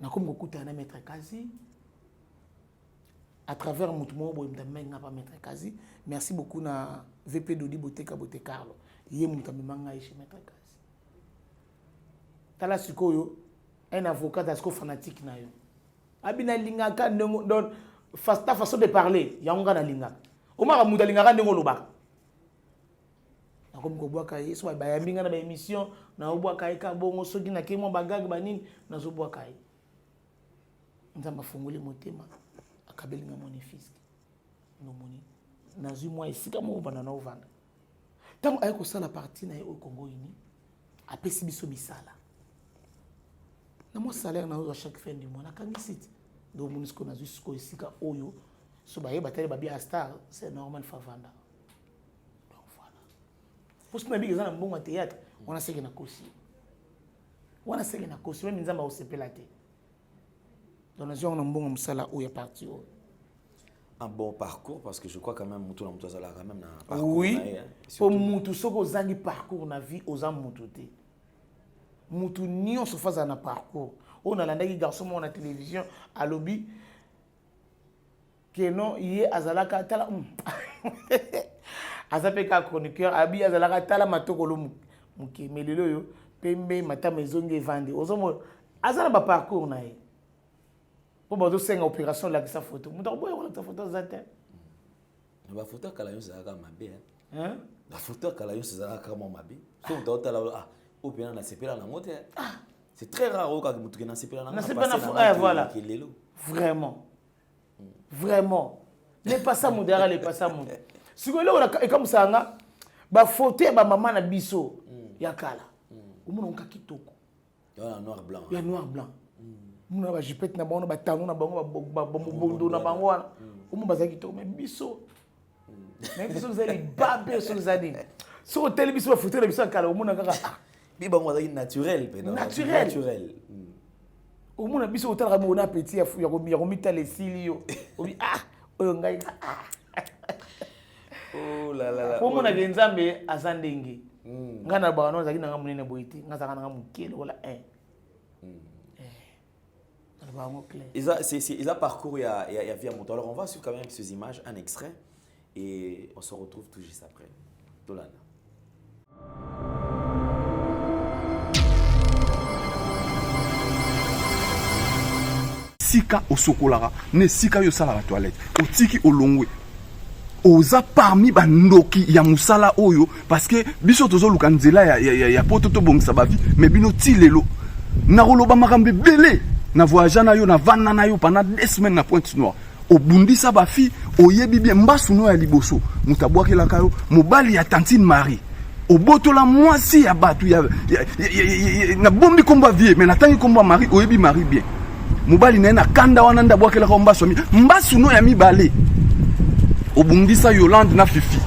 na comme kokuta na maître Kazi à travers Moutumo Boimdamenga pas maître Kazi. Merci beaucoup na VP Dodi Boteka Bote Carlo. Yé Moutamanga chez maître Kazi. Tala sikoyo un avocat d'asko fanatique na yo. Abina linga ka ndongo don ta façon de parler ya nga na linga. Omara muda linga ka ndongo loba. Na comme ko boaka yeso ba ya minga na ba émission na boaka ka bongo soki na kemo bagag banini na zo boaka yi. Nzamba fungule motema. Kabelinga moni fiski no moni nazu moi esika mo bana na ovanda tam ay ko sala partie na au Congo ini apesi biso bisala na mo salaire na à chaque fin du mois na kangi site do munisco nazu siko esika oyo so ba yeba tele ba bia star c'est normal favanda donc voilà pour ce que na biga na mbongo théâtre on a seki na kosi même nzamba au sepelate. Dans la zone, on a un bon où il est parti. Un bon parcours, parce que je crois quand même que Moutou a quand même un parcours. Oui, pour Moutou, ce qu'on a parcours, on a vu aux hommes Moutou. Moutou, ni on se fait un parcours. On a des garçons à la télévision, à lobby, que non, il est à Zalaka Tala. Azapeka chroniqueur, Abi Azalaka Tala Matokolo Mouké, mais le loyo, Pembe, Mata Maison de Vendée. Aux hommes, Azalaba parcours, on a. Pour faire une opération là, sa photo. Vous avez une photo de la photo de Kalayon, c'est un la photo de Kalayon, c'est un c'est très rare quand vous avez voilà. Vraiment. Vraiment. Ne pas ça, Moudera, ne pas ça, Moudera. Si vous avez comme ça, la photo de maman na biso, yakala. Vous avez un kitoko. Il y a noir blanc. Il y a noir blanc. Muna ba jipet na bango ba talon na bango ba bondo na bango wana umu bazaki to me biso mais biso zali babe so zali so hotel biso ba photo na biso kala umuna kaka bi bango bazaki naturel umuna biso hotel ka mona petit ya ko mitale silio obi oyo ngai oh la la la ko mona genzambe azandenge ngana ba no zaki na ngamunene boiti ngazaka na ngamukele wala Il a parcours, il y a via Moutou. Alors on va suivre quand même ces images, un extrait, et on se retrouve tout juste après. Dolana. Sika au sokolara, ne sika yo sala la toilette, o tiki o longwe. Oza parmi bandoki ya musala oyo parce que biso tozo lukanzela ya pototo bongisa ba vie mais bino ti lelo na roloba makambe belé. Na voyage na yo na vana na yo pendant 2 semaines na Pointe-Noire obundisa ba fi oyebi bien mbasu no ya liboso mutabwaki la kayo mobali ya Tantine Marie obotola mwasi ya batu ya na bombi komba vie mais natangi komba Marie oyebi Marie bien mobali na kanda wana ndabwaki la ka mbasu no ya mibale obundisa Yolande na Fifi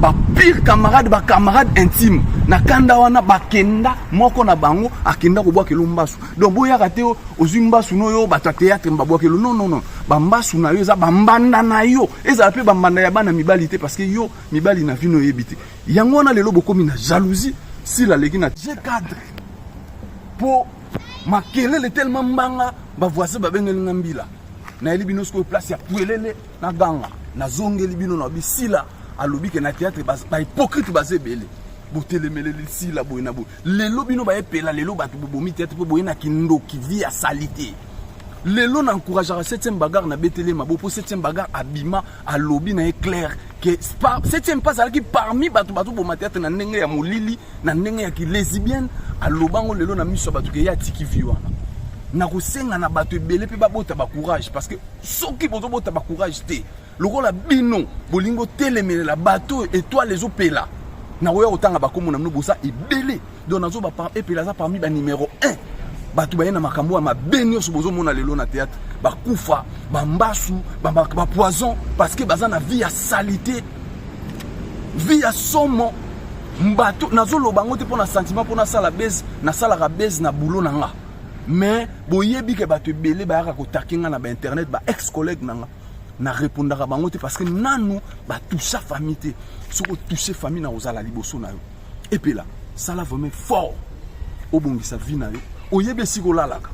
ba pire camarade ba camarade intime na kanda wana bakenda moko na bango akenda ko bwakelo mbasu donc boya kate ozwi mbasu no yo bato théâtre mbabwakelo non ba mbasu na yo eza bambanda na yo eza pe bambanda ya bana mibali te parce que yo mibali na vino yebite yango na lelo bokomi na jalousie si la leki na cadre po makelele tellement mbanga ba voisin ba bengeli ngambila na elibino sko place ya puelele na ganga na zongeli bino na bisila alobi ke na théâtre ba hypocrite bazé belé botele melele si la boina bo lelo bino ba epela lelo batu bomi théâtre po boina kindoki via salité lelo na encourager 7e bagarre na betele mabo po 7e bagarre abima alobi na éclair que 7e pas alaki parmi batu boma théâtre na ndenge ya molili na ndenge ya ki lesbienne alobango lelo na miso batu ke ya tiki viwana na kosenga na batu ebele pe babota ba courage parce que soki bozo bota ba courage te lokola bino bolingo telemele la bateau étoile les opela na oya otanga bakomo na mnobosa ebele donc nazo ba par epela za parmi ba numéro 1 batu ba yena makambo ma benyo so bozo mona lelo na théâtre ba kufa ba mbasu ba poison parce que baza na vie ya salité vie à somo mbato nazoloba ngo te pona sentiment pona sala base na sala ka base na boulot nanga mais boyebi ke bato belé ba yaka ko takinga na ba internet ba ex collègue nanga na répondaka bango te parce que nanu ba toucher famille te soko toucher famille na ozala liboso na yo et puis là ça la vraiment fort obongisa vie na yo oyebi siko lalaka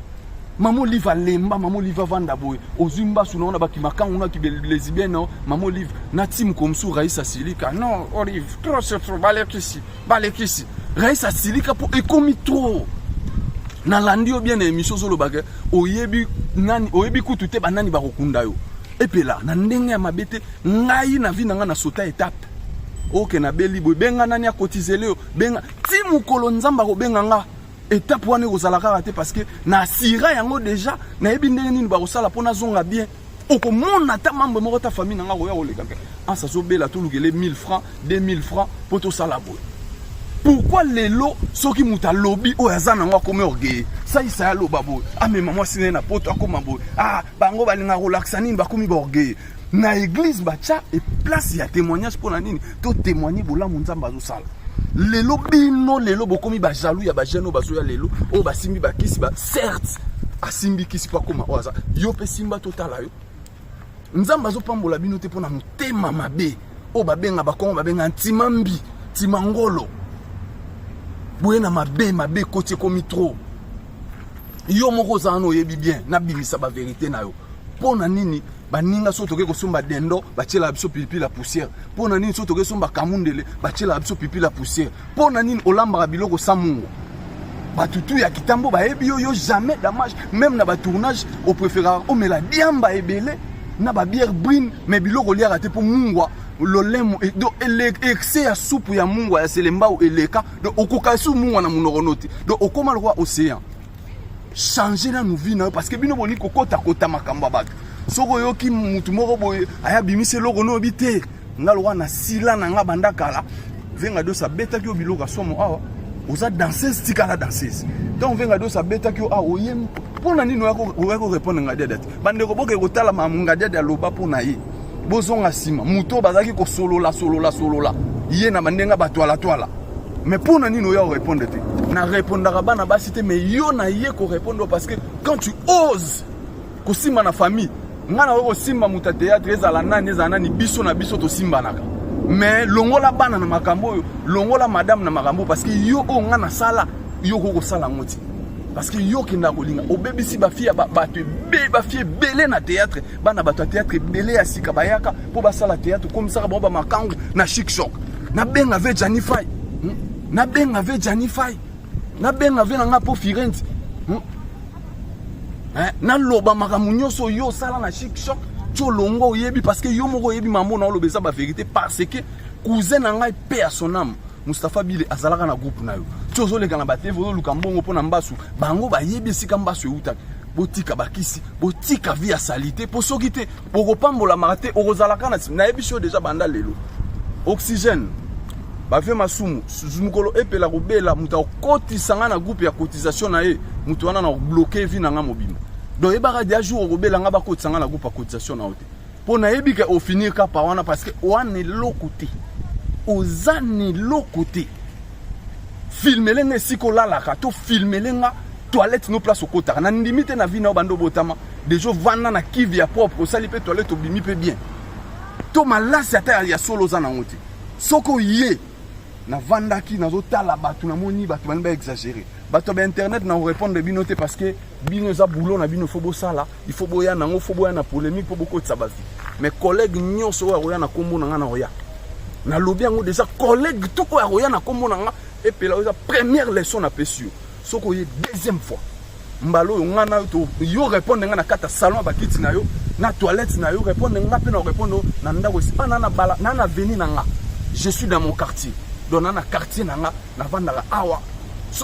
maman livre lemba maman livre vanda boy ozumba suna na baki makangu na ki lesbienne no maman livre na team comme sou Raïssa Silika non Olive trop c'est trop balekisi Raïssa Silika pour ekomi trop na landi o bien émission solo bague oyebi nani oyebi kutute banani ba kokunda yo et puis là na ndenge ya mabete ngai na vie nanga na sota étape OK na beli boy benga nani a cotiser leo benga timu kolonzamba ko benga nga étape wana kozalaka raté parce que na sira yango déjà na yebi ndenge nini ba kosala pona zonga bien okomona ta membre moko ta famille nanga koya koleka en ça so bela to lukele 1000 francs 2000 francs pour to sala boy pourquoi lelo soki muta lobby o yazana ngo comme orgueil ça il ça loba boy ah mais maman sine na poto akoma boy ah bango balinga relaxa nini bakomi ba orgueil na église bacha et place ya témoignage pour na nini to témoigner bola munzamba zo sala lelo bino lelo bokomi ba jaloux ya ba jeune bazo ya lelo o ba simbi ba kisi ba certes asimbi kisi pa koma oza yo pe simba total yo nzamba zo pambola bino te pona mutema mabe o ba benga ba kongo ba benga ntimambi timangolo boyena mabe côté komi trop yo moko zano yebi bien na bimisa ba vérité na yo pona nini baninga so toke kosomba dendo bachela biso pipi la poussière pona nini so toke somba kamundele bachela biso pipi la poussière pona nini olamba biloko samungo batutu ya kitambo ba yebi yo jamais dommage même na ba tournage au préférera o mela diamba ebele na ba bière brune mais biloko liara te pour mungwa lolemo do excès ya soupe ya mungwa ya selemba ou eleka do okoka su mungwa na munoronoti do okoma le roi océan changer na vie na parce que bino boni kokota kota makamba bato soko yoki mutu moko boye aya bimise loko no bité ngalo na sila na nga banda kala venga do sa beta ki obiloko somo awa oza danseuse tikala danseuse donc venga do sa beta ki a oyem pona nini oyako répondre nga dede bande ko boke ko tala mamunga dede loba pona yi bozonga sima muto bazaki ko solola ye na bandenga batwala mais pona nini oya répondre te na répondra bana basité mais yo na ye ko répondre parce que quand tu oses ko simba na famille ngana ko simba muta théâtre ezala nani biso na biso to simba naka mais longola bana na makambo longola madame na makambo parce que yo o ngana sala yo ko sala ngoti parce que yo kinda kolinga obebisi ba fille ba fille belé na théâtre bana bato théâtre belé ya sika bayaka po ba sala théâtre comme ça ba makangu na chic shock na benga ve Janify na benga ve nanga po Firenze na loba makamunyo so yo sala na chic shock tolongo yebi parce que yo moko yebi mambo na lobeza ba vérité parce que cousin na ngai paix à son âme Mustafa Bile azalaka na groupe na yo tozo leka na batevo luka mbongo pona mbasu bango ba yebi sika mbasu euta botika bakisi botika via salité po sokite boko pambola marate orozalaka na yebi sho déjà banda lelo oxygène ba fait masumu zumukolo epela kobela muta kotisanga na groupe ya cotisation na ye mutu wana na bloquer vie na nga mobima donc ebaka dia jour kobela nga ba kotisanga na groupe ya cotisation na ote po na yebi ke au finir ka pa wana parce que wana lokote ozani lokote filmer lenga siko lalaka to filmer lenga toilette no place okota na limite na vie na bando botama déjà vanda na kivi ya propre osali pe toilette obimi pe bien to malasi ata ya solo zana ngoti soko ye na vandaki nazo tala batu na moni batu bani ba exagérer batu ba internet na répondre bino te parce que bino za boulot na bino fobo sala il faut boya na ngo fobo ya na polémique po boko tsabazi mais collègue nyonso wa roya na kombo na nga na roya na lobby yango déjà collègue tout ko roya na kombo na nga et puis la première leçon na pesio soko ye deuxième fois mbalo ngana to yo répondre nga na kata salon ba kiti na yo na toilette na yo répondre nga pe na répondre na ndako sipana na bala na veni na nga je suis dans mon quartier donc na quartier na nga na vanda awa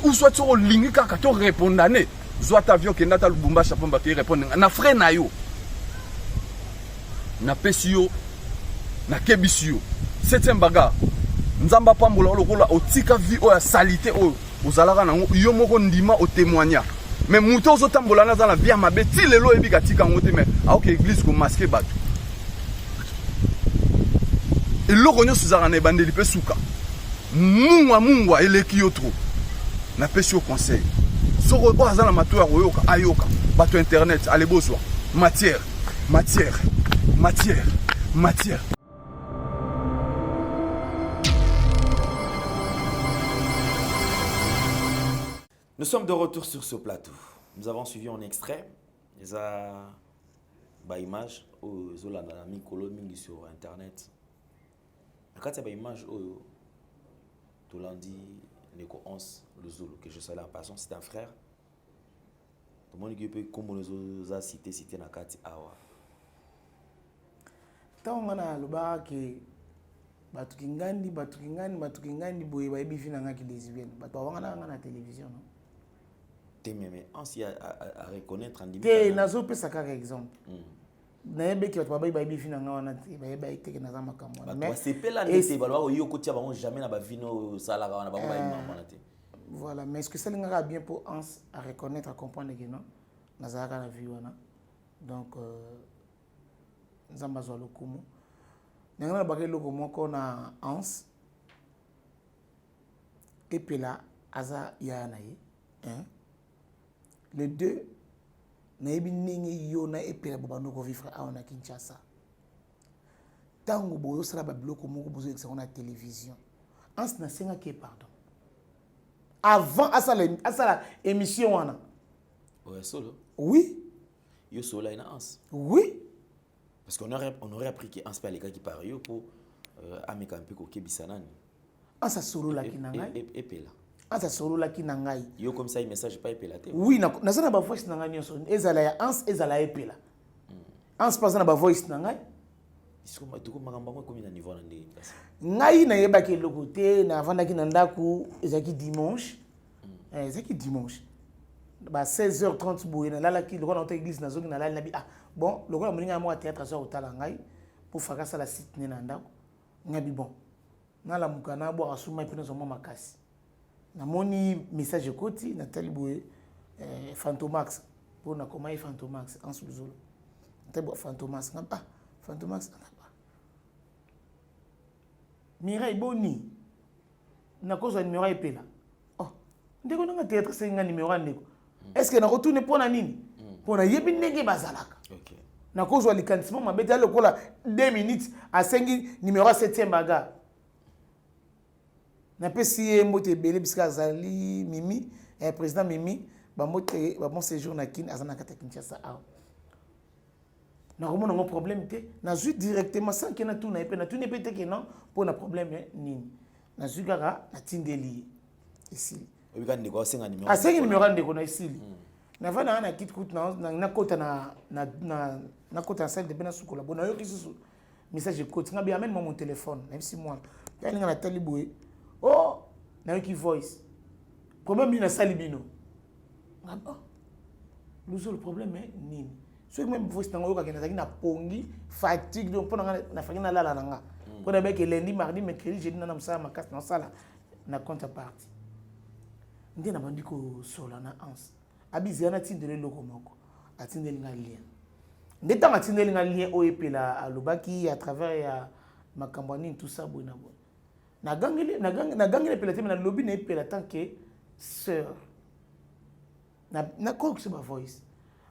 ou soit tu lingi kaka to répondre ne zo ta avion ke ndata Lubumbashi pomba ke répondre na frère na yo na pesio na kebisio septième bagarre nzamba pambola lokola otika vie o ya salité o ozalaka nango yo moko ndima o témoigner mais muto ozotambola na za na vie mabe ti lelo ebika tika ngote mais aoke église ko masquer bato eloko nyonso ezalaka na ebandeli mpe suka mungwa eleki yo trop napesi yo conseil soko oyo aza na mato ya koyoka ayoka bato internet ale bozwa matière. Nous sommes de retour sur ce plateau. Nous avons suivi un extrait. Les images aux Zolanda Mikolo mingi sur internet. Quand il y a des images au Tolandi Neko 11 le Zulu que je salue en passant, c'est un frère. Tout le monde qui peut comme nous a cité Nakati Awa. Tant on a le bar qui batukingani boye ba ebi fina ngaki lesbienne. Bato wangana na télévision non. Mais on s'y a reconnaître en disant. Té nazo pesa kaka exemple. Na yebe ki bato ba ebi fina ngana te ba yeba iteke na zama kamwa. Mais c'est pela ndete balwa yo kotia bango jamais na ba vino sala wana bango ba imama te. Voilà, mais est-ce que ça l'engara bien pour Hans à reconnaître, à comprendre que non, Nazara la vie wana. Donc Nzamba zo lokumu. Nangana bagay lokumu ko na Hans et puis là aza ya na ye, hein. Les deux na yebi ningi yo na et puis là bobano ko vivre a na Kinshasa. Tango boyo sala ba biloko moko bozo exercer na télévision. Hans na senga ke pardon. Avant à ça émission wana. Ouais, solo. Oui. Yo solo ina Hans. Oui. Parce qu'on aurait appris que Hans pas les gars qui parlent yo pour amekampe ko kebisanani. Hans solo la kinangai. Et pela. Hans solo la kinangai. Yo comme ça il message pas epela te. Oui, na ça na ba voice nanga nyonso. Ezala ya Hans ezala epela. Hans pas na ba voice nangai. Isko matuko makambo ko komi na niveau na ndé. Ngai na yeba ke lokote na vanda ki na ndaku ezaki dimanche. Ezaki dimanche. Ba 16h30 boye na lala ki lokona ota église na zongi na lala na bi bon lokona moninga mo théâtre so otala ngai pour faire ça la site ne na ndako. Ngabi bon. Na la mukana bo asuma pe na zo makasi. Na moni message koti na tali boye Fantomax pour na koma Fantomax en sous-zolo. Tebo Fantomax ngaba Fantomax ngaba. Mireille Boni na cause numéro epela. Oh, ndeko nga théâtre c'est nga numéro ndeko. Est-ce que na retourner pour na nini? Pour na yebi ndenge bazalaka. OK. Na cause wa likantismo mabeta lokola 2 minutes à 5 numéro 7e baga. Na pesi mbote belé biska zali Mimi président Mimi ba mbote ba bon séjour na kin azana kata Kinshasa a. Na remona mon problème té na zu directement sans que na tout na epé na tout ne pété que non pour na problème nini. Na zu kaka na tindeli ici. Obika ndeko senga numéro. A senga numéro ndeko na ici. Na vana na kit coûte na kota na kota salle de bena sukola bona yo kisusu message cote ngabi amène mon téléphone même si moi tali na tali boye oh na ki voice problème ni na salibino ngaba nous le problème est nini so même voice na ngoyoka kena zaki na pongi fatigue donc pona na faki na lala nanga pona be que lundi mardi mercredi jeudi na msala makasi na sala na contrepartie ndi na bandiko sola na Hans abizana tindele loko moko atindeli nga lien ndeta matindeli nga lien oyepela alobaki à travers ya makambani tout ça bona bona na gangele pela teme na lobby na epela tant que sœur na quoi que c'est ma voice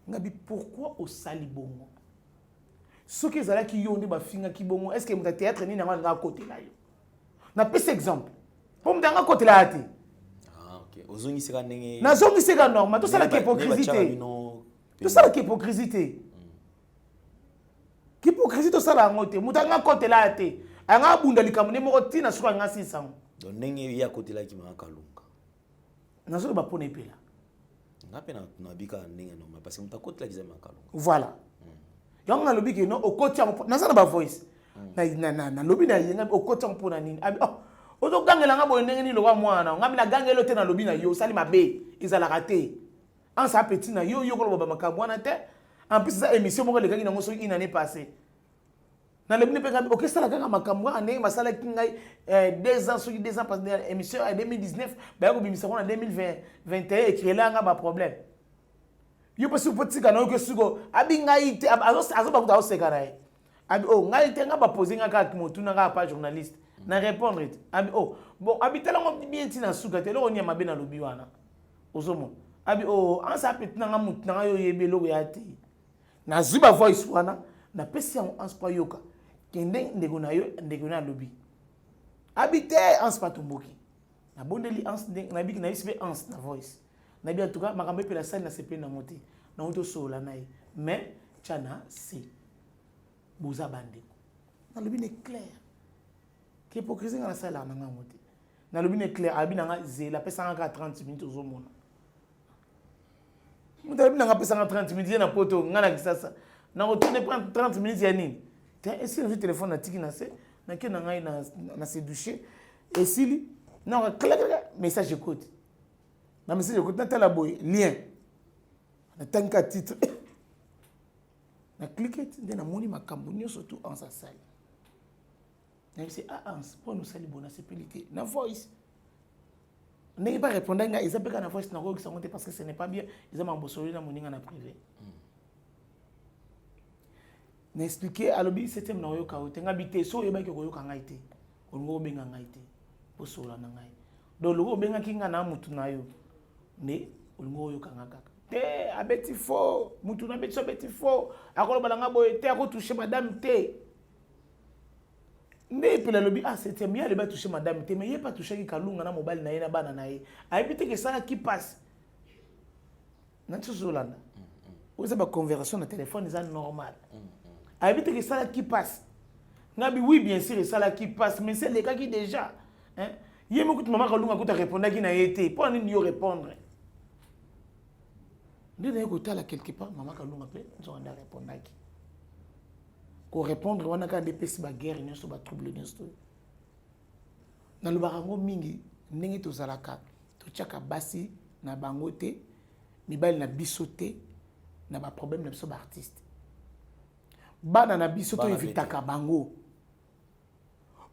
ngabi pourquoi au sali bongo ce que zala ki yo ndi ba finga ki bongo est-ce que mon théâtre ni na nga côté là yo na pese exemple pour m'danga côté là ati. Ozongi seka ndenge na zongi seka normal tout ça la hypocrisie tout ça la hypocrisie hypocrisie tout ça la ngote mutanga côté là ate anga bunda likamune moko tina suka nga 600 donc ndenge ya côté là ki maka lunga na zo ba pona epela ngape na bika ndenge normal parce que muta côté là ki za maka lunga voilà donc na lobi ke no okoti na ça na ba voice na lobi na yenga okoti mpona nini oh ozo gangela nga boye ndenge ni lokwa mwana ngami na gangelo te na lobi na yo sali mabe izala raté en sa petit na yo ko loba makambo wana te en plus ça émission moko lekangi nango soki une année passée na lobi ne pe ngabi OK sala kaka makambo wana ndenge masala kingai 2 ans soki 2 ans passé émission en 2019 ba ko bimisa ko na 2021 écrire nga ba problème yo parce que petit kana ko suko abi ngai te azo ba kuta oseka na Abi oh ngai te nga ba poser nga ka motuna ka pas journaliste. Na répondre. Abi oh bon habitala ngo bien tina suka te lo nya mabe na lobi wana. Ozomo. Abi oh ansa petina nga mutuna yo yebe lo ya te. Na zuba voice wana na pesi en anspa yoka. Kende ndego na lobi. Abi te anspa tumboki. Na bondeli ans na biki na isbe ans na voice. Na bi en tout cas makambe pe la salle na CP na moti. Na auto sola na ye. Mais tchana c'est boza bandeko. Na lobi ne clair. Ki hypocrisie na salle na nga moti. Na lobi ne clair abi na nga zela pesa nga 30 minutes ozomona. Mutabi na nga pesa nga 30 minutes na poto nga na kisasa. Na retourner prendre 30 minutes ya nini? Est-ce que le téléphone na tiki na se na ke na ngai na se doucher et si non clac message écoute. Na message écoute na tala boy lien. Na tanka titre. Na cliquer nde na moni makambo surtout en sa salle. Na c'est pour nous saluer bona sécurité. Na voice. N'est pas répondre nga ils appellent na voice na ko qui monter parce que ce n'est pas bien. Ils ont m'embossolé na moninga na privé. Na expliquer alobi système na yo ka otenga bité so yeba ki ko yo ka ngai te. Ongo benga ngai te. Po sola na ngai. Do lo benga kinga na mutu na yo. Ne ongo yo ka ngaka. Te abeti fo mutu na beti so beti fo. Akolo balanga boy te ako toucher madame te. Ne pela lobi c'était bien le ba toucher madame te mais il pas toucher ki kalunga na mobile na ye na bana na ye. Ayebite que ça qui passe. Na tsolanda. Vous avez une conversation de téléphone c'est normal. Habite que ça qui passe. Nabi oui bien sûr ça là qui passe mais c'est les cas qui déjà hein. Yé me coûte maman kalunga ko ta répondre qui na été pas ni yo répondre. Ndé ko là quelque part maman kalunga pe zo anda répondre qui. Ko répondre wana ka dépesi ba guerre ni so ba trouble ni so. Na lo barango mingi ndenge to zalaka to tchaka basi na bangote mibali na bisote na ba problème na so ba artiste. Bana na biso to evitaka bango.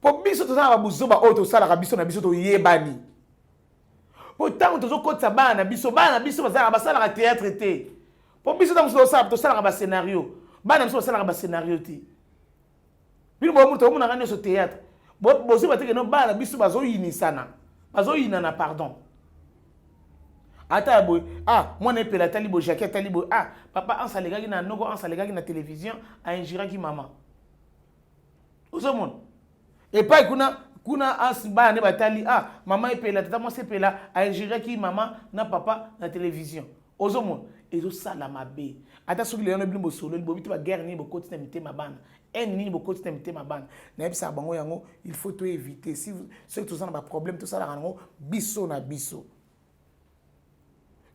Po biso to na babuzo ba auto sala ka biso na biso to yebani. Po tango to zo kotsa bana biso bazala basala ka théâtre te. Po biso tango to sala ka ba scénario. Bana biso basala ka ba scénario te. Bino bo muto muna ngane so théâtre. Bo zo bateke no bana biso bazo yinisana. Bazo yinana pardon. Ata boy moi ne pela talibo jaquette talibo papa en salegaki na nogo en salegaki na télévision a injiraki maman osomon et pas kuna asba ne batali maman epela tata moi sepela a injiraki maman na papa na télévision osomon ezo sala mabe ata soki le no blimbo solo libo bitu ba guerre ni bo koti na mitema bana ni bo koti na mitema bana na ebisa bango yango il faut tout éviter si ceux qui ont un problème tout ça la rango biso na biso.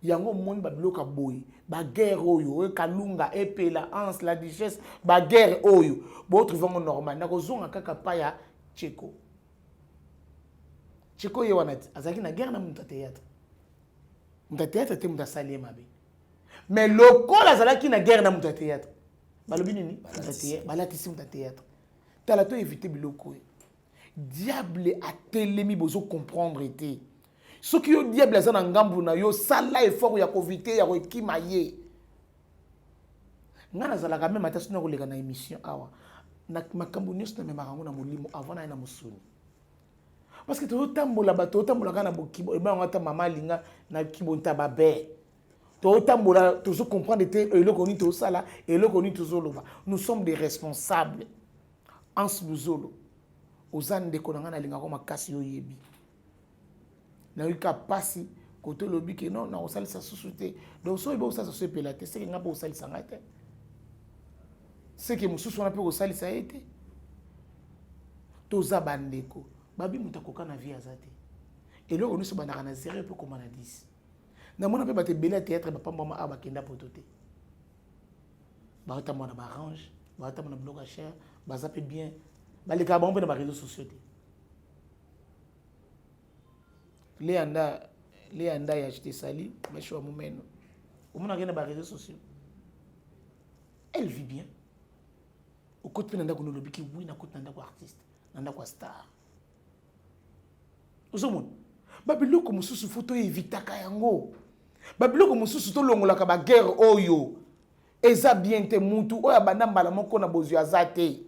Yango monde ba bloka boy ba guerre oyo kalunga epela ans la digeste ba guerre oyo bo trouver normal na kozonga kaka paya cheko ye wana azaki na guerre na muta théâtre te muta salie mabe mais lokola azalaki na guerre na muta théâtre balobi nini balatisi muta théâtre tala to éviter biloko diable a telemi bozo comprendre été. Ce qui est diable za na ngambu na yo sala effort ya koviter ya kokima ye. Ngana zala ka même atasuna ko leka na émission awa. Na makambu nyos na memarango na molimo avant na musuni. Parce que to tambola bato tambola kana bokibo e ba ngata mama linga na kibonta babe. To tambola to zo comprendre te eloko ni to sala eloko ni to zoloba. Nous sommes des responsables. En sbuzolo. Ozande ko ngana linga ko makasi yo yebi. Na yuka pasi koto lobi ke non na osali sa société donc so ibo sa société pelate c'est que ngapa osali sanga te c'est que mususu na pe osali sa été toza bandeko babi mutakoka na vie azate et là on se bandaka na 0 peu comme na 10 na mona pe bate bela théâtre ba pamba ma bakenda potote ba tamona ba range ba tamona bloc à cher ba zape bien ba les cabons na ba réseaux sociaux. Léanda ya acheté sali mais je suis à momeno au monde rien dans les réseaux sociaux elle vit bien au côté nanda ko no lobiki oui na côté nanda ko artiste nanda ko star osomon babiloko mususu photo evitaka yango babiloko mususu to longola ka ba guerre oyo eza bien te mutu oya banda mbala moko na bozu azate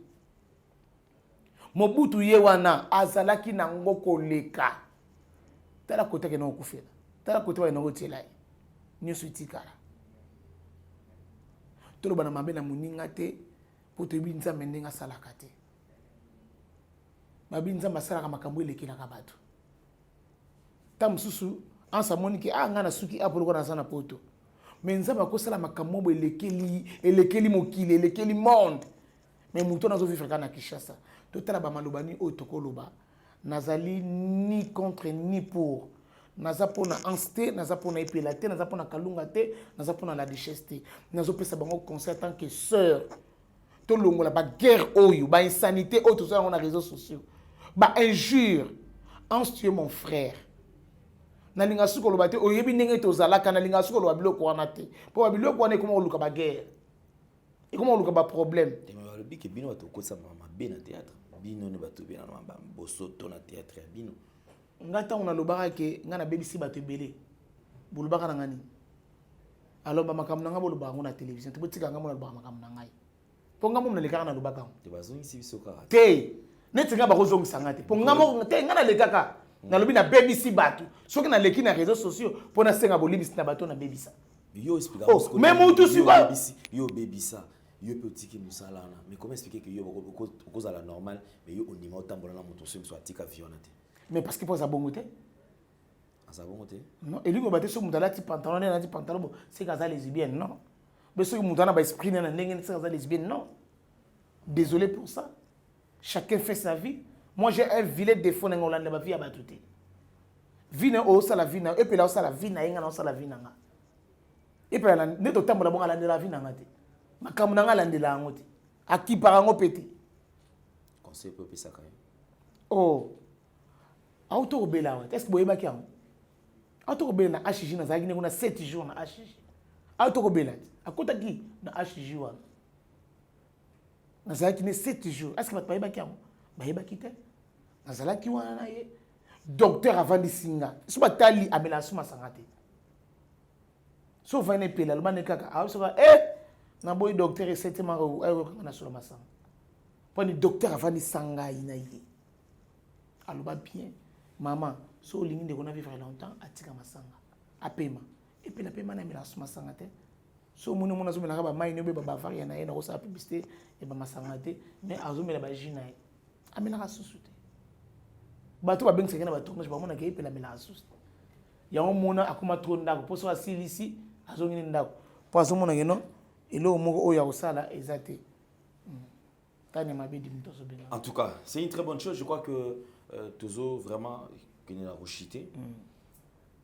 Mobutu ye wana azalaki na ngoko leka. Tala côté que na okufela. Tala côté ba na otiela. Nyoso itikala. Tolo bana mabe na muninga te pour te binza mendenga salaka te. Mabinza masala makambo eleki na kabatu. Tam susu ansa moniki ngana suki apolo ko na sana poto. Mais nzamba ko sala makambo elekeli mokili elekeli monde. Mais muto nazo vivre kana Kinshasa. Totala ba malobani o tokoloba. Nazali ni contre ni pour. Naza pona ansté, naza pona epelate, naza pona kalunga te, naza pona la duchesse te. Nazo pesa bango conseil en tant que sœur. To longola ba guerre oyo, ba insanité oyo to sur les réseaux sociaux. Ba injure. Ans tu es mon frère. Nalinga suko lo bate oyebi ndenge to zalaka nalinga suko lo biloko wana te. Po biloko wana comment oluka ba guerre. Et comment oluka ba problème. Le but que bino to ko sa mama be na théâtre. Bino ne bato be na mamba bosoto na théâtre ya bino. Ngata on a lobaka ke ngana BBC bato belé. Bolobaka na ngani. Alors ba makambo nga bolobaka na télévision. To botika nga mo na lobaka makambo na ngai. Po nga mo na lekaka na lobaka. Te bazongi si biso kaka. Te. Neti nga ba kozongisa ngate. Po nga mo te nga na lekaka. Na lobi na BBC bato. Soki na leki na réseaux sociaux po na senga bolibisi na bato na BBC. Yo explique oh, même où tout suivant. Yo BBC. Yo petit qui musala na. Mais comment expliquer que yo cause à la normale mais yo on ima otambola na moto so soit tika violente. Mais parce qu'il faut ça bongote. Ça bongote. Non, et lui go battre sur mutala ti pantalon na ti pantalon c'est kaza lesbienne non. Mais ce mutana ba esprit na ndenge c'est kaza lesbienne non. Désolé pour ça. Chacun fait sa vie. Moi j'ai un vilain défaut dans Hollande ba vie à batuté. Vie na o sala vie na et puis là o sala vie na inga na o sala vie na nga. Et puis là ne to tambola bonga la vie na nga te. Makambo na nga landela ngo te. Aki parango pété. Conseil pour pesa quand même. Oh. Auto obela est-ce que boyeba ki yango? Auto obela na HJ na zaki ne kuna 7 jours na HJ. Auto obela akota ki na HJ wana. Na zaki ne 7 jours. Est-ce que bat boyeba ki yango? Bayeba ki te. Na zalaki wana na ye. Docteur avant de singa. So batali amela suma sangate. So va ne pela lobane kaka. Ah so na boy docteur et maro na solo masanga. Poni docteur avant de sanga ina ye. Aloba bien. Maman, so lingi de kona vivre longtemps atika masanga. Apema. Et puis la pema na mela suma sanga te. So mona mona zo mela ba mai no be ba varia na ye na ko sa publicité et ba masanga te mais azo mela ba jina ye. Amela ka susuté. Bato ba bengse kana ba tourner ba mona ke epela mela susu. Ya on mona akuma trop ndako poso asilisi azo ngini ndako. Po azo mona ngeno elo moko oya osala ezate. En tout cas, c'est une très bonne chose. Je crois que Tozo vraiment qui n'est pas rechuté.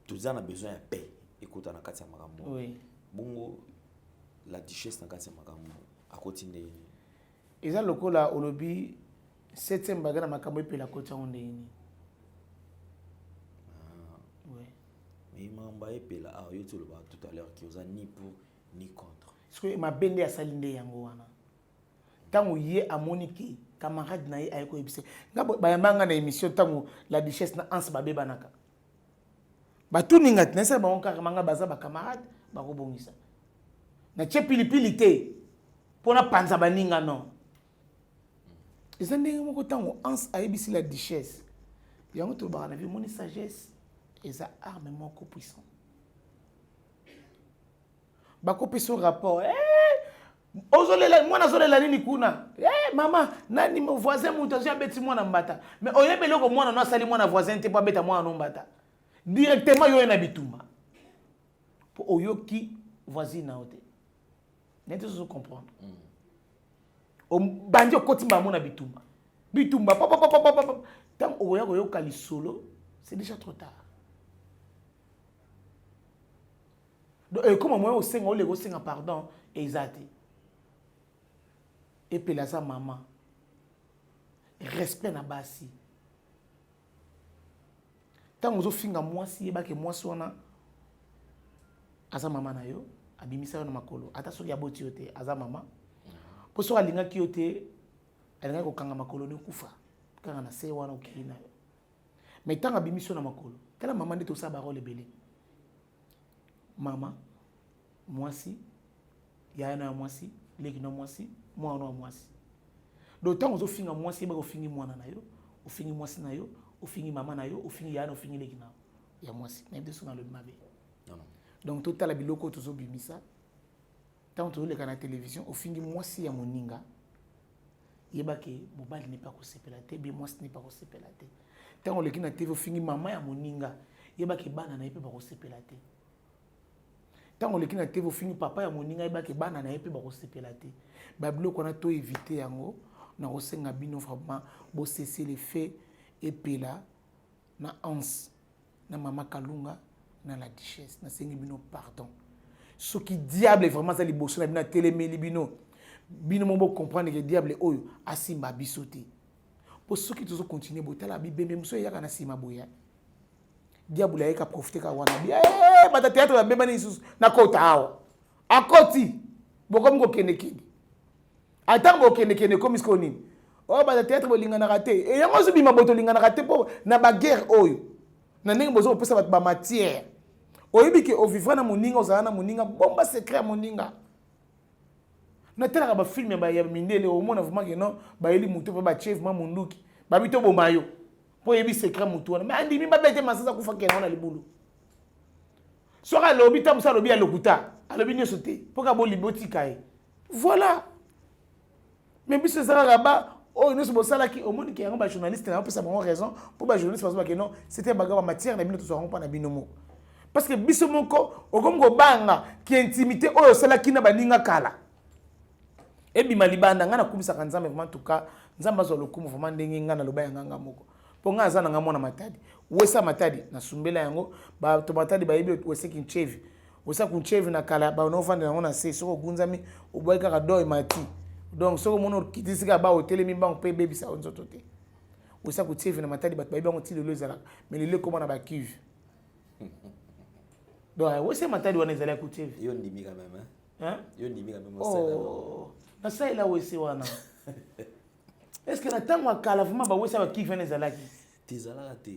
Tozo a besoin de paix. Écoute, on a quatre magambo. Oui. Bongo la duchesse na quatre magambo. À côté de. Et ça le cola au lobby 7e bagana makambo et puis la côté on est. Oui. Mais mamba et puis là, yo tu le vois tout à l'heure qui osa ni pour ni contre. Parce que ma bende a salinde yango wana. Tango yé a moniki camarade na ye ayeko ebise ngabo bayambanga na émission tango la duchesse na anse babe banaka ba tuninga tnesa ba onka manga baza ba camarade ba ko bongisa na che pilipili te pona panza baninga non eza ndenge moko tango anse ayebisi la duchesse yango to ba na vie moni sagesse eza arme moko puissant ba ko peso rapport ozolela mwana zolela nini kuna mama nani mo voisin muto zo abeti mwana mbata mais oyebele ko mwana no asali mwana voisin te po abeta mwana no mbata directement yo na bituma po oyoki voisine na ote nete zo comprendre o bandi okoti mba mona bitumba papa tant oya ko yoka lisolo c'est déjà trop tard donc comment moi au senga o le go senga pardon exact. Et puis là, sa maman. Respect na basi. Tant que finga moi si eba ke moi sona aza maman na yo, abimisa yo na makolo. Ata so ya boti yote aza maman. Po so alinga ki yote, alinga ko kanga makolo ni kufa. Kanga na se wana okina yo. Mais tant abimisa na makolo. Tala maman de to sa barole belé. Maman, moi si, ya na moi si, leki na moi si. Moi non moi si. d'autant aux finga moi si ba fingi mwana na yo au fingi moi si na yo au fingi maman na yo au fingi yana au fingi lekina ya moi si na de sona le mabe non non donc total la biloko tozo bimisa tant to le kana télévision au fingi moi si ya moninga yeba ke mobali n'est pas ko sepela te bi moi si n'est pas ko sepela te tant le kina TV au fingi maman ya moninga yeba ke bana na yepe ba ko sepela te tant le kina TV au fingi papa ya moninga yeba ke bana na yepe ba ko sepela te ba biloko na to éviter yango na osenga bino vraiment bo cesser les faits et pela na ans na mama Kalunga na la duchesse na sengi bino pardon ce qui diable vraiment ça liboso na bino télémeli bino bino mo comprendre que diable oyo asimba bisoté pour ceux qui toujours continuer botala bibembe muso yaka na sima boya diable ayeka profiter ka wana bi bata théâtre ba bemba ni sus na kota awa akoti bokom ko kenekeni atango kenekene comme ce qu'on dit oh bata théâtre bolingana raté et yango zo bima boto lingana raté po na ba guerre oyo na ndenge bozo pesa ba matière oyebi ke o vivre na moninga ozala na moninga bomba secret ya moninga na tela ba film ya mindele au mona vraiment que non ba eli mutu ba chef ma munduki ba bito bomayo po yebi secret mutu wana mais andi mimba bete masasa kufa ke na libulu soka lobi tam sa lobi ya lokuta alobi nyoso te po ka bo liboti kai voilà mais biso ça là-bas oh nous sommes ça qui au monde qui est un journaliste n'a pas sa bonne raison pour ba journaliste parce que non c'était bagarre matière na bino to so pas na binomo parce que biso moko okomgo banga qui intimité oyo sala kina baninga kala ebi malibanda ngana kumisa kanzambe vraiment tout cas nzamba zo lokumu vraiment ndenge ngana loba nganga moko po nga azana ngamona matadi wesa matadi na sumbela yango ba to matadi ba yebi wese kinchevi wesa kunchevi na kala ba no vanda ngona se soko gunzami oboyeka ka doy mati donc soko mono kitisika ba hotel mi bank pe baby sa onzoto te wesa kunchevi na matadi ba yebi ngoti lelo ezala mais lelo komona ba kive donc wesa matadi wana ezala kunchevi yo ndimi quand même hein yo ndimi quand même oh na ça ila wese wana est-ce que na tango akala vraiment ba wesa ba kive na ezala ki tezala te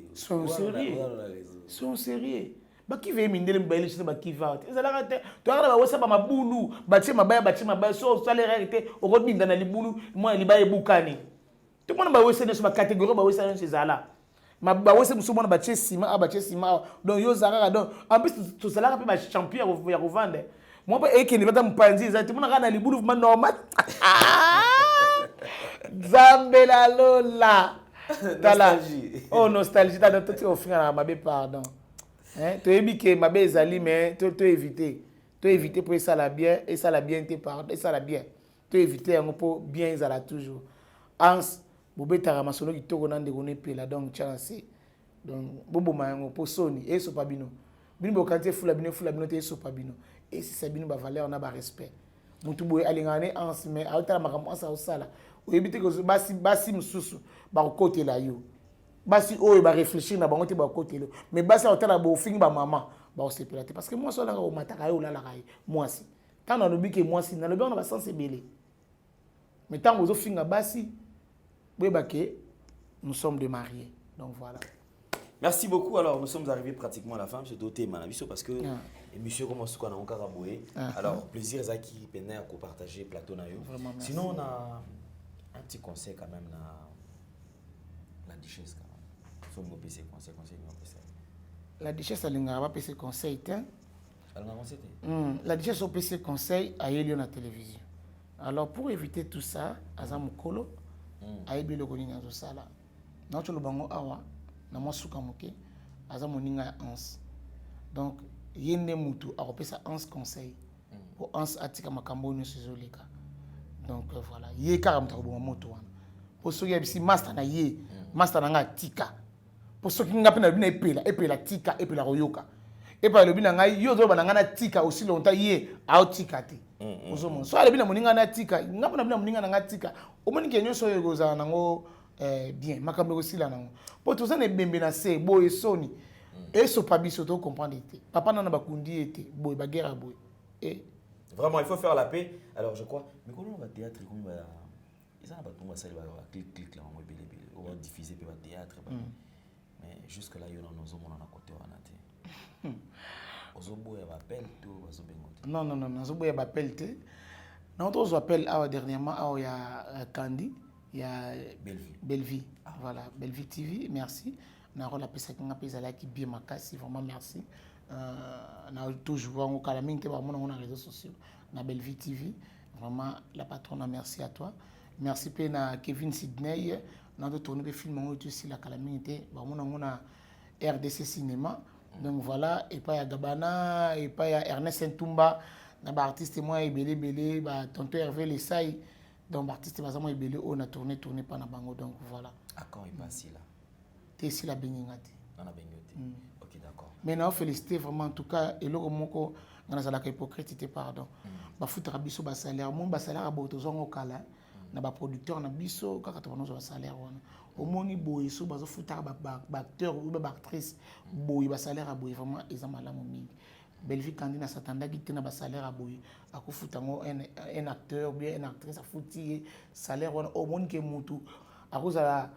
sont sérieux ba qui veut mindele mbele chez ba qui va ezala te to ara ba wesa ba mabulu ba tshema ba so salaire te o ko binda na libulu moi liba ebukani to mona ba wesa ne so ba catégorie ba wesa ne ezala ma ba wesa muso mona ba tshesima donc yo zara donc en plus to salaire pe ba champion ya revendre moi ba ekeni bata mpanzi ezati mona kana libulu vraiment normal zambela lola nostalgie. Oh, nostalgie. T'as tout offert à Mabé, pardon. Hein? Tu évites que Mabé est allé, mais tu éviter. Tu éviter pour ça la bien, et ça la bien, tu pardon, et ça la bien. Tu éviter pour bien, ça la toujours. Ans, Bobé Taramasono qui tourne dans des gonépés là, donc chance. Donc, Bobo Mayango, pour Sony, et Sopabino. Bino, quand tu es fou la bino, tu es Sopabino. Et si c'est bien, valeur, on a respect. Moutouboé, alingane, ans, mais à l'autre, ma ça au sala. Oyebite que basi mususu ba côté là yo basi oyo ba réfléchir na bango te ba côté là mais basi otala ba ofingi ba maman ba osepelate parce que moi so la o mataka yo la kai moi si tant na lobi que moi si na lobi on ba sensibiliser mais tant ozo finga basi boyeba que nous sommes des mariés donc voilà. Merci beaucoup. Alors, nous sommes arrivés pratiquement à la fin. J'ai doté Manabiso parce que monsieur commence à nous carabouer. Alors, plaisir Zaki Pener pour partager plateau na yo. Sinon, on a un petit conseil quand même la duchesse quand même. Faut me passer conseil. La duchesse elle n'a pas passé conseil hein. Elle n'a conseil. La duchesse a passé conseil à Elio na télévision. Alors pour éviter tout ça, Azam Kolo a ébi le koni na sala. Na to lo bango awa na masuka moke Azam moninga ans. Donc yende mutu a repesa ans conseil. Pour ans atika makambo no sizoleka. Donc voilà, yé karam ta bo moto wana. Pour ceux qui si master na yé, master na nga tika. Pour ceux qui ngapena bina epela tika epela royoka. Et par le bina ngai yo zo bananga na tika aussi longtemps yé a tika te. Ozomo. So ale bina moninga na tika, ngapena bina moninga na nga tika. Omoni kenyo so yo goza nango bien, makambo aussi la nango. Pour tout ça ne bembe na se boy soni. Et so pa biso to comprendre te. Papa na bakundi ete boy ba guerre boy. Et vraiment, il faut faire la paix. Alors, je crois. Mais comment on va théâtre comme ils ont pas ça, clic là, on va diffuser le théâtre. Mais jusque là, il y a nos hommes à côté. Ozobo ya appel tout, non, Ozobo ya appel te. Non, on appelle dernièrement il y a Candy, il y a Belleville. Voilà, Belleville TV, merci. Na rôle appelé ça qui bien makasi, vraiment merci. Na toujours au Calamine qui va mon réseaux sociaux. Na Belleville TV, vraiment la patronne, merci à toi. Merci à Kevin Sidney. Dans de tourner des films aussi la calamité. On a RDC Cinéma. Donc voilà, et pas à Gabana, et pas à Ernest Ntumba. Dans artiste moi belé tonton Hervé Lessay. Donc artiste bazamo belé on a tourné pas na bango donc voilà. À quand il passe là? T'es ici la Beningati. Non la Beningati. OK, d'accord. Mais non, félicité vraiment en tout cas et le moko dans la hypocrite pardon. Ba foutra biso ba salaire, mon ba salaire a boto zongo kala. Na ba producteur na biso kaka to ba salaire wana. Omoni boy so bazo futa ba acteur ou ba actrice boy ba salaire a boy vraiment ils malamu mingi. Belleville candidat s'attendait qui na ba salaire a boy akufuta ngo un acteur bien une actrice a futi salaire wana omoni ke mutu akoza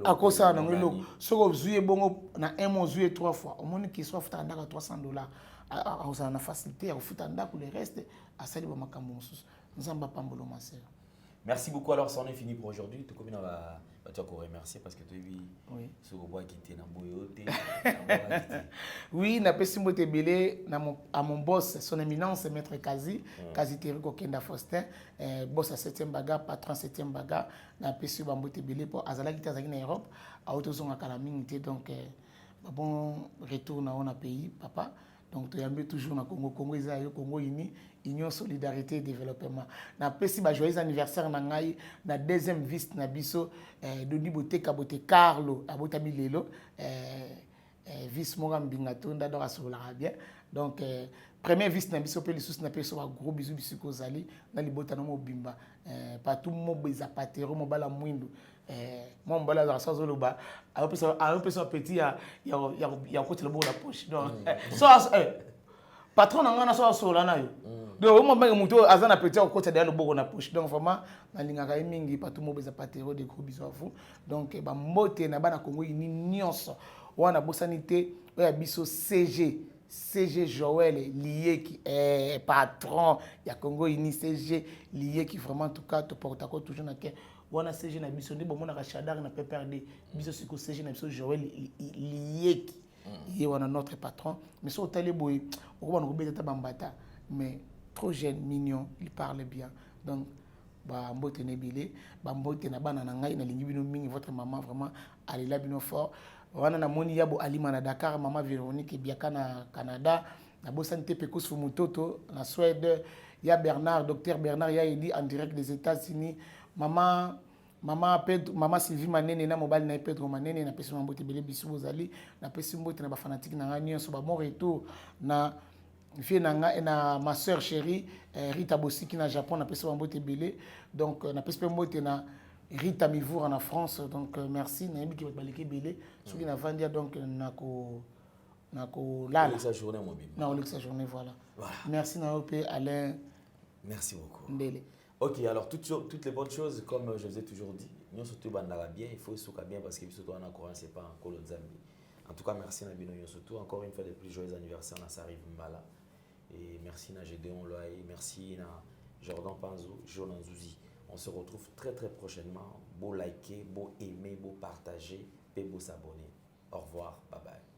akosa na ngelo soko zuye bongo na un mois zuye 3 fois omoni ki soit futa ndaka $300 akosa na facilité à futa ndaka le reste à sali ba makambo mususu nzamba pambolo ma sœur. Merci beaucoup. Alors, ça en est fini pour aujourd'hui. Tout comme tu as remercier parce que tu as vu ce bois qui était dans Boyote. Oui, na pesimo te belé à mon boss, son éminence, maître Kazi, Kazi Teriko Kenda Faustin, boss à 7e baga, patron 7e baga, na pesimo bambo te belé pour Azala qui t'a en Europe, à autoson à Calamité, donc bon retour dans notre pays, papa. Donc, tu as toujours dans Congo, Congo, Congo uni, Union Solidarité et Développement. Na pesi ba joyeux anniversaire na ngai na deuxième vice na biso Dodi Bote Kabote Carlo abotami lelo vice moga mbingato nda dora sola bien. Donc premier vice na biso pe lisusu na peso ba gros bisous bisu kozali na libota na mo bimba partout mo beza patero mo bala mwindu moi mbala za sazo loba a pesa petit ya côté le bout la poche donc so patron nga na so sola na yo donc mo mbenge muto azana petit au côté de le bout na poche donc vraiment na lingaka mingi partout mo beza patero de gros bisous à vous donc ba mbote na bana Congo ini nyonso wana bosanité ya biso CG Joël lié qui est patron ya Congo ini CG lié qui vraiment en tout cas te porte encore toujours na ke wana CG na biso ndi bomona ka Shadar na PPRD biso siko CG na biso Joël lié qui est wana notre patron mais so tali boy on va nous beta bambata mais trop jeune mignon il parle bien donc ba mbote nebile ba mbote na bana na ngai na lingi bino mingi votre maman vraiment elle là bino fort wana na moni yabo alima na Dakar maman Véronique biaka na Canada na bosante pekos fu mutoto na Suède ya Bernard docteur Bernard ya dit en direct des États-Unis maman Sylvie Manene na mobile na Pedro Manene na pesi mbote bele bisu bozali na pesi mbote na ba fanatique na ngani so ba mon retour na fille na ma sœur chérie Rita Bosiki na Japon na pesi mbote bele donc na pesi mbote na Rita Mivour en France donc merci na yebi ki baliki bele soki na vandia donc nako là sa journée mobile na sa journée voilà merci na opé Alain merci beaucoup Ndele. OK, alors toutes les bonnes choses comme je vous ai toujours dit nous surtout bandala bien il faut souka bien parce que surtout en Coran c'est pas encore le Zambie. En tout cas merci na bino surtout encore une fois de plus joyeux anniversaire na Sariv Mbala et merci na Gédéon Loaï, merci na Jordan Panzo, Jonan Zouzi. On se retrouve très très prochainement. Beau liker, beau aimer, beau partager et beau s'abonner. Au revoir, bye bye.